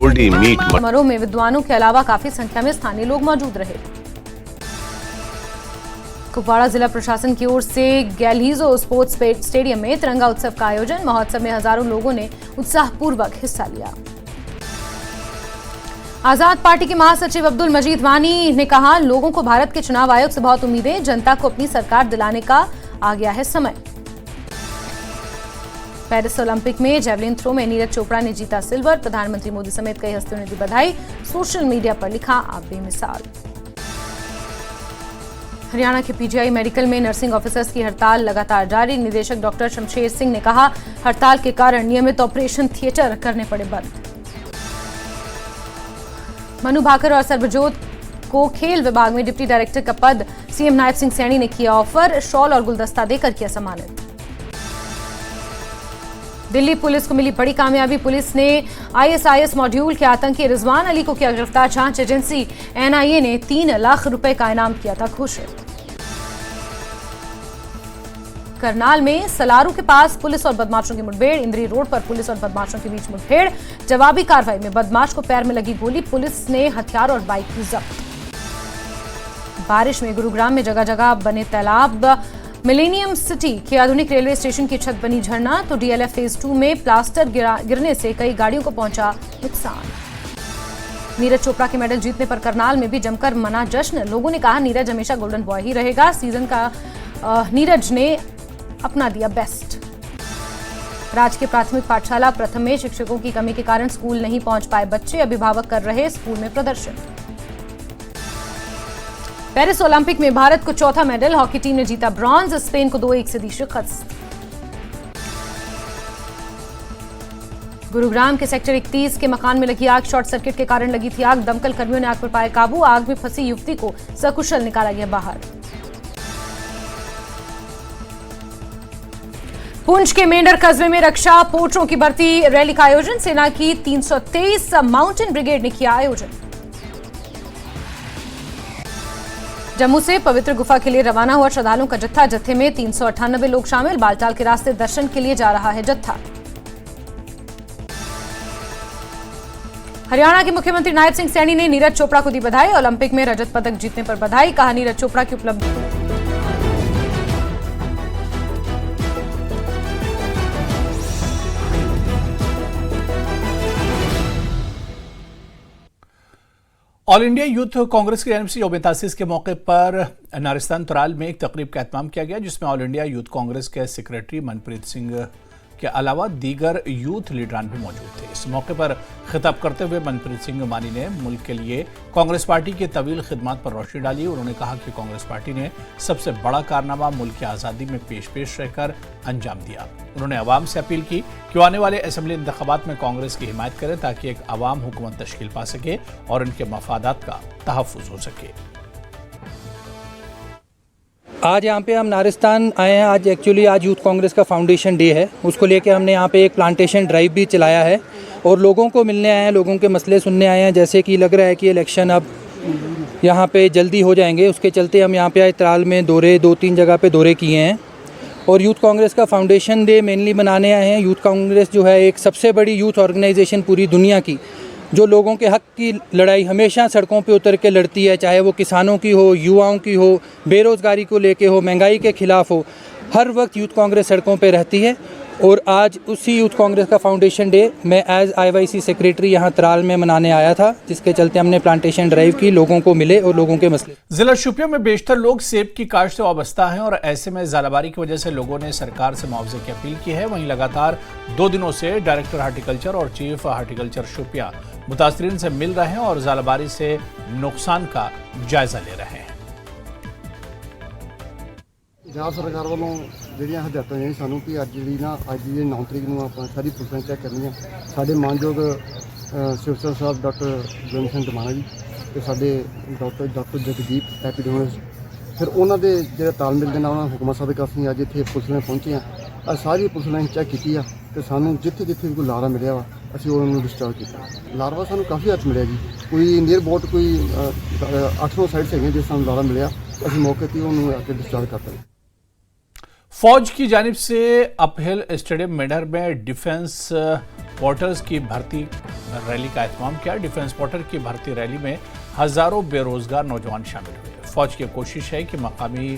समारोह में विद्वानों के अलावा काफी संख्या में स्थानीय लोग मौजूद रहे। कुपवाड़ा जिला प्रशासन की ओर से गैलीजो स्पोर्ट्स स्टेडियम में तिरंगा उत्सव का आयोजन। महोत्सव में हजारों लोगों ने उत्साहपूर्वक हिस्सा लिया। आजाद पार्टी के महासचिव अब्दुल मजीद वानी ने कहा, लोगों को भारत के चुनाव आयोग से बहुत उम्मीदें, जनता को अपनी सरकार दिलाने का आ गया है समय। पेरिस ओलंपिक में जेवलिन थ्रो में नीरज चोपड़ा ने जीता सिल्वर। प्रधानमंत्री मोदी समेत कई हस्तियों ने दी बधाई। सोशल मीडिया पर लिखा, आप बेमिसाल। हरियाणा के पीजीआई मेडिकल में नर्सिंग ऑफिसर्स की हड़ताल लगातार जारी। निदेशक डॉक्टर शमशेर सिंह ने कहा, हड़ताल के कारण नियमित ऑपरेशन थिएटर करने पड़े बंद। मनु भाकर और सर्वजोत को खेल विभाग में डिप्टी डायरेक्टर का पद सीएम नायब सिंह सैनी ने किया ऑफर। शॉल और गुलदस्ता देकर किया सम्मानित। दिल्ली पुलिस को मिली बड़ी कामयाबी। पुलिस ने आईएसआईएस मॉड्यूल के आतंकी रिजवान अली को किया गिरफ्तार। जांच एजेंसी एनआईए ने 3 लाख रुपए का इनाम किया था घोषित। करनाल में सलारू के पास पुलिस और बदमाशों की मुठभेड़। इंद्री रोड पर पुलिस और बदमाशों के बीच मुठभेड़। जवाबी कार्रवाई में बदमाश को पैर में लगी गोली। पुलिस ने हथियार और बाइक की जब्त। बारिश में गुरुग्राम में जगह जगह बने तालाब। मिलेनियम सिटी के आधुनिक रेलवे स्टेशन की छत बनी झरना। तो डीएलएफ फेज 2 में प्लास्टर गिरने से कई गाड़ियों को पहुंचा नुकसान। नीरज चोपड़ा के मेडल जीतने पर करनाल में भी जमकर मना जश्न। लोगों ने कहा, नीरज हमेशा गोल्डन बॉय ही रहेगा। सीजन का नीरज ने अपना दिया बेस्ट। राजकीय प्राथमिक पाठशाला प्रथम में शिक्षकों की कमी के कारण स्कूल नहीं पहुंच पाए बच्चे। अभिभावक कर रहे स्कूल में प्रदर्शन। पेरिस ओलंपिक में भारत को चौथा मेडल। हॉकी टीम ने जीता ब्रॉन्ज। स्पेन को 2-1 से दी शिकस्त। गुरुग्राम के सेक्टर 31 के मकान में लगी आग। शॉर्ट सर्किट के कारण लगी थी आग। दमकल कर्मियों ने आग पर पाया काबू। आग में फंसी युवती को सकुशल निकाला गया बाहर। पुंछ के मेंढर कस्बे में रक्षा पोर्टरों की भर्ती रैली का आयोजन। सेना की 323 माउंटेन ब्रिगेड ने किया आयोजन। जम्मू से पवित्र गुफा के लिए रवाना हुआ श्रद्धालुओं का जत्था। जत्थे में 398 लोग शामिल। बालटाल के रास्ते दर्शन के लिए जा रहा है जत्था। हरियाणा के मुख्यमंत्री नायब सिंह सैनी ने नीरज चोपड़ा को दी बधाई। ओलंपिक में रजत पदक जीतने पर बधाई। कहा, नीरज चोपड़ा की उपलब्धि ऑल इंडिया यूथ कांग्रेस की एनएमसी यौम तासीस के मौके पर नारिस्तान तुराल में एक तकरीब का एहतमाम किया गया, जिसमें ऑल इंडिया यूथ कांग्रेस के सेक्रेटरी मनप्रीत सिंह के अलावा दीगर यूथ लीडरान भी मौजूद थे। इस मौके पर खिताब करते हुए मनप्रीत सिंह मानी ने मुल्क के लिए कांग्रेस पार्टी की तवील खिदमत पर रोशनी डाली। उन्होंने कहा कि कांग्रेस पार्टी ने सबसे बड़ा कारनामा मुल्क की आज़ादी में पेश रहकर अंजाम दिया। उन्होंने अवाम से अपील की कि आने वाले असेंबली इंतखाबात में कांग्रेस की हिमायत करें, ताकि एक अवाम हुकूमत तश्कील पा सके और इनके मफादात का तहफ़्फ़ुज़ हो सके। आज यहाँ पे हम नारिस्तान आए हैं। आज एक्चुअली आज यूथ कांग्रेस का फाउंडेशन डे है। उसको लेके हमने यहाँ पे एक प्लांटेशन ड्राइव भी चलाया है और लोगों को मिलने आए हैं, लोगों के मसले सुनने आए हैं। जैसे कि लग रहा है कि इलेक्शन अब यहाँ पे जल्दी हो जाएंगे, उसके चलते हम यहाँ पे आए। त्राल में 2-3 जगह पे दौरे किए हैं और यूथ कांग्रेस का फाउंडेशन डे मेनली बनाने आए हैं। यूथ कांग्रेस जो है एक सबसे बड़ी यूथ ऑर्गेनाइजेशन पूरी दुनिया की, जो लोगों के हक की लड़ाई हमेशा सड़कों पे उतर के लड़ती है, चाहे वो किसानों की हो, युवाओं की हो, बेरोज़गारी को लेके हो, महंगाई के ख़िलाफ़ हो। हर वक्त यूथ कांग्रेस सड़कों पे रहती है और आज उसी यूथ कांग्रेस का फाउंडेशन डे मैं एज IYC सेक्रेटरी यहाँ त्राल में मनाने आया था, जिसके चलते हमने प्लांटेशन ड्राइव की, लोगों को मिले और लोगों के मसले। जिला शोपियां में बेशतर लोग सेब की काश्त से वाबस्ता हैं और ऐसे में ज़ालाबारी की वजह से लोगों ने सरकार से मुआवजे की अपील की है। वहीं लगातार 2 दिनों से डायरेक्टर हार्टिकल्चर और चीफ हार्टिकल्चर शोपियां मुतासरीन से मिल रहे हैं और ज़ालाबारी से नुकसान का जायजा ले रहे हैं। ਪੰਜਾਬ ਸਰਕਾਰ ਵੱਲੋਂ ਜਿਹੜੀਆਂ ਹਦਾਇਤਾਂ ਨੇ ਸਾਨੂੰ ਕਿ ਅੱਜ ਦੀ 9 ਤਰੀਕ ਨੂੰ ਆਪਾਂ ਸਾਰੀ ਪੁਲਿਸਾਂ ਚੈੱਕ ਕਰਨੀਆਂ। ਸਾਡੇ ਮਾਨਯੋਗ ਸਿਵਸਰ ਸਾਹਿਬ ਡਾਕਟਰ ਜਨ ਸਿੰਘ ਧਮਾਣਾ ਜੀ ਤੇ ਸਾਡੇ ਡਾਕਟਰ ਜਗਦੀਪ ਐਪੀਡੈਮਿਸ, ਫਿਰ ਉਹਨਾਂ ਦੇ ਜਿਹੜਾ ਤਾਲਮੇਲ ਦੇ ਨਾਲ ਉਹਨਾਂ ਹੁਕਮਾਂ ਸਦਕਾ ਅਸੀਂ ਅੱਜ ਇੱਥੇ ਪੁਲਿਸ ਨੇ ਪਹੁੰਚੇ ਹਾਂ। ਸਾਰੀ ਪੁਲਿਸ ਨੇ ਚੈੱਕ ਕੀਤੀ ਆ ਤੇ ਸਾਨੂੰ ਜਿੱਥੇ ਜਿੱਥੇ ਵੀ ਕੋਈ ਲਾਰਾ ਮਿਲਿਆ ਵਾ ਅਸੀਂ ਉਹਨਾਂ ਨੂੰ ਡਿਸਚਾਰਜ ਕੀਤਾ। ਲਾਰਵਾ ਸਾਨੂੰ ਕਾਫੀ ਹੱਥ ਮਿਲਿਆ ਜੀ, ਕੋਈ ਨੀਅਰ ਅਬਾਊਟ ਕੋਈ 800 ਸਾਈਡਸ ਹੈਗੀਆਂ ਜਿਸ ਸਾਨੂੰ ਲਾਰਾ ਮਿਲਿਆ, ਅਸੀਂ ਮੌਕੇ 'ਤੇ ਉਹਨੂੰ ਆ ਕੇ डिस्चार्ज करते हैं। फौज की जानिब से अपहिल स्टेडियम मेंढर में डिफेंस पोर्टर्स की भर्ती रैली का एहतमाम किया। डिफेंस पोर्टर की भर्ती रैली में हजारों बेरोजगार नौजवान शामिल हुए। फौज की कोशिश है कि मकामी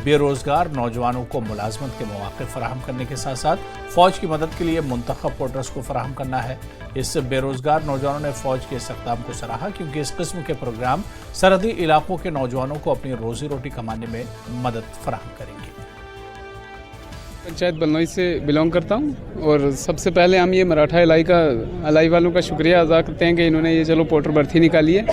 बेरोजगार नौजवानों को मुलाजमत के मौके फराहम करने के साथ साथ फौज की मदद के लिए मुंतखब पोर्टर्स को फराहम करना है। इस बेरोजगार नौजवानों ने फौज के इस इक़दाम को सराहा क्योंकि इस किस्म के प्रोग्राम सरहदी इलाकों के नौजवानों को अपनी रोजी रोटी कमाने में मदद फराहम करेंगे। पंचायत बलनोई से बिलोंग करता हूं और सबसे पहले हम ये मराठा अलाई वालों का शुक्रिया अदा करते हैं कि इन्होंने ये चलो पोर्टर भर्ती निकाली है।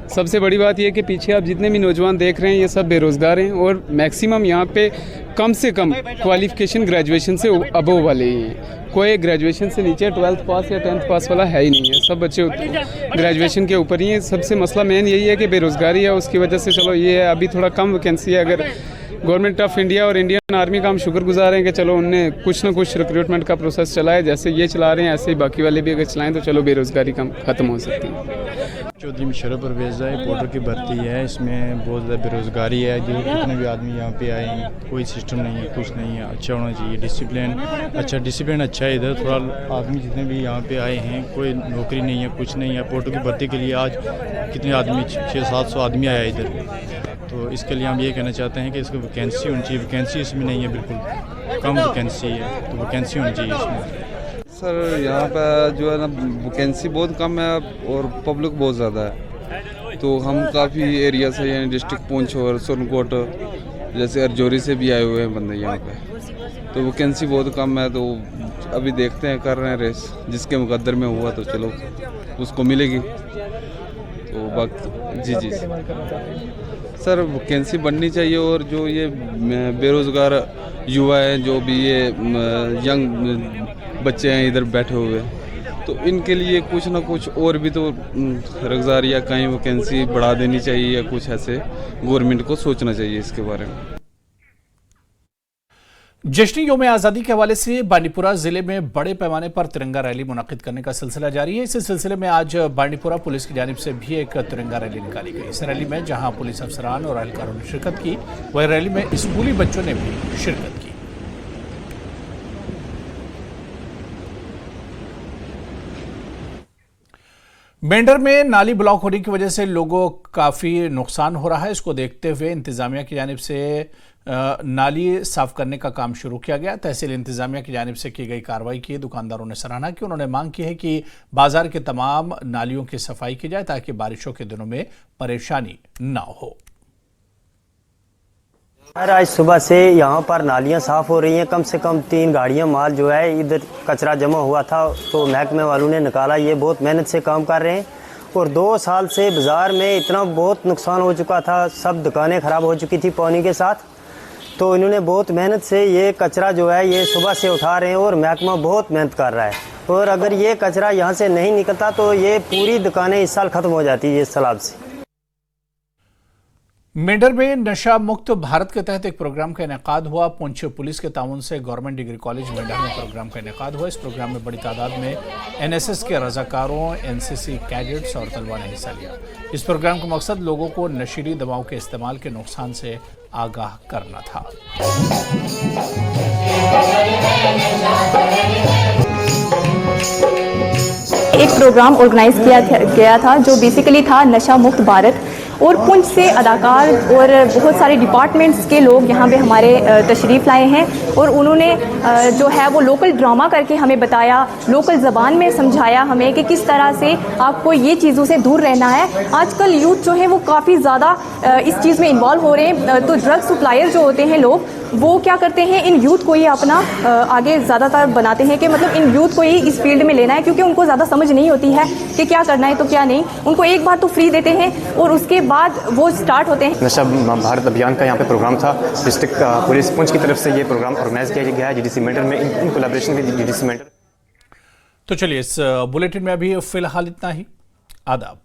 सबसे बड़ी बात यह है कि पीछे आप जितने भी नौजवान देख रहे हैं ये सब बेरोज़गार हैं और मैक्सिमम यहाँ पे कम से कम क्वालिफ़िकेशन ग्रेजुएशन से अबव वाले ही हैं। कोई ग्रेजुएशन से नीचे 12th पास या 10th पास वाला है ही नहीं है, सब बच्चे ग्रेजुएशन के ऊपर ही हैं। सबसे मसला मेन यही है कि बेरोज़गारी है, उसकी वजह से चलो ये है अभी थोड़ा कम वैकेंसी है। अगर गवर्नमेंट ऑफ इंडिया और इंडियन आर्मी का हम शुक्रगुजार हैं कि चलो उनने कुछ ना कुछ रिक्रूटमेंट का प्रोसेस चलाया, जैसे ये चला रहे हैं ऐसे ही बाकी वाले भी अगर चलाएं तो चलो बेरोज़गारी कम ख़त्म हो सकती है। चौधरी मुशर्रफ परवेज़ है, पोर्टर की भर्ती है, इसमें बहुत ज़्यादा बेरोज़गारी है। जो जितने भी आदमी यहाँ पे आए हैं कोई सिस्टम नहीं है, कुछ नहीं है। अच्छा होना चाहिए, डिसिप्लिन अच्छा है इधर। थोड़ा आदमी जितने भी यहाँ पे आए हैं कोई नौकरी नहीं है, कुछ नहीं है। पोर्टर की भर्ती के लिए आज कितने आदमी 600-700 आदमी आया इधर, तो इसके लिए हम ये कहना चाहते हैं कि इसको वैकेंसी होनी चाहिए। वैकेंसी इसमें नहीं है, बिल्कुल कम वैकेंसी है, तो वैकेंसी होनी चाहिए इसमें। सर यहाँ पर जो है ना वैकेंसी बहुत कम है और पब्लिक बहुत ज़्यादा है, तो हम काफ़ी एरिया से यानी डिस्ट्रिक्ट पुंछ और सोनकोट जैसे अर्जौरी से भी आए हुए हैं बंदे यहाँ पे, तो वैकेंसी बहुत कम है। तो अभी देखते हैं, कर रहे हैं रेस, जिसके मुकद्दर में हुआ तो चलो उसको मिलेगी। तो बाकी जी सर वैकेंसी बढ़नी चाहिए और जो ये बेरोज़गार युवा हैं, जो भी ये यंग बच्चे हैं इधर बैठे हुए, तो इनके लिए कुछ ना कुछ और भी तो रोज़गार या कहीं वैकेंसी बढ़ा देनी चाहिए या कुछ ऐसे गवर्नमेंट को सोचना चाहिए इसके बारे में। जश्न यौम आज़ादी के हवाले से बांडीपुरा जिले में बड़े पैमाने पर तिरंगा रैली मुनक़िद करने का सिलसिला जारी है। इसी सिलसिले में आज बांडीपुरा पुलिस की जानिब से भी एक तिरंगा रैली निकाली गई। इस रैली में जहां पुलिस अफसरान और एहलकारों ने शिरकत की, वहीं रैली में स्कूली बच्चों ने भी शिरकत की। मेंढर में नाली ब्लॉक होने की वजह से लोगों काफ़ी नुकसान हो रहा है। इसको देखते हुए इंतजामिया की जानिब से नाली साफ करने का काम शुरू किया गया। तहसील इंतजामिया की जानिब से की गई कार्रवाई की दुकानदारों ने सराहना की। उन्होंने मांग की है कि बाजार के तमाम नालियों की सफाई की जाए ताकि बारिशों के दिनों में परेशानी न हो। आज सुबह से यहाँ पर नालियाँ साफ़ हो रही हैं। कम से कम 3 गाड़ियाँ माल जो है इधर कचरा जमा हुआ था तो महकमे वालों ने निकाला। ये बहुत मेहनत से काम कर रहे हैं और 2 साल से बाज़ार में इतना बहुत नुकसान हो चुका था, सब दुकानें ख़राब हो चुकी थी पानी के साथ, तो इन्होंने बहुत मेहनत से ये कचरा जो है ये सुबह से उठा रहे हैं और महकमा बहुत मेहनत कर रहा है। और अगर ये कचरा यहाँ से नहीं निकलता तो ये पूरी दुकानें इस साल ख़त्म हो जाती है इस सैलाब से। मेंढर में नशा मुक्त भारत के तहत एक प्रोग्राम का इनेकाद हुआ। पुंछ पुलिस के ताउन से गवर्नमेंट डिग्री कॉलेज मेंढर में प्रोग्राम का इनेकाद हुआ। इस प्रोग्राम में बड़ी तादाद में एनएसएस के रजाकारों, एनसीसी कैडेट्स और तलबा ने हिस्सा लिया। इस प्रोग्राम का मकसद लोगों को नशीली दवाओं के इस्तेमाल के नुकसान से आगाह करना था। एक प्रोग्राम ऑर्गेनाइज किया गया था जो बेसिकली था नशा मुक्त भारत, और पुंछ से अदाकार और बहुत सारे डिपार्टमेंट्स के लोग यहाँ पे हमारे तशरीफ़ लाए हैं और उन्होंने जो है वो लोकल ड्रामा करके हमें बताया, लोकल ज़बान में समझाया हमें कि किस तरह से आपको ये चीज़ों से दूर रहना है। आजकल यूथ जो है वो काफ़ी ज़्यादा इस चीज़ में इन्वॉल्व हो रहे हैं, तो ड्रग सप्लायर जो होते हैं लोग वो क्या करते हैं, इन यूथ को ही अपना आगे ज़्यादातर बनाते हैं कि मतलब इन यूथ को ही इस फील्ड में लेना है, क्योंकि उनको ज़्यादा समझ नहीं होती है कि क्या करना है तो क्या नहीं। उनको एक बार तो फ्री देते हैं और उसके बाद वो स्टार्ट होते हैं। नशा भारत अभियान का यहाँ पे प्रोग्राम था। डिस्ट्रिक्ट पुलिस पुंछ की तरफ से ये प्रोग्राम ऑर्गेनाइज किया गया है जीडीसी मेंढर में in collaboration with GDC Mendhar. तो चलिए इस बुलेटिन में अभी फिलहाल इतना ही। आदाब।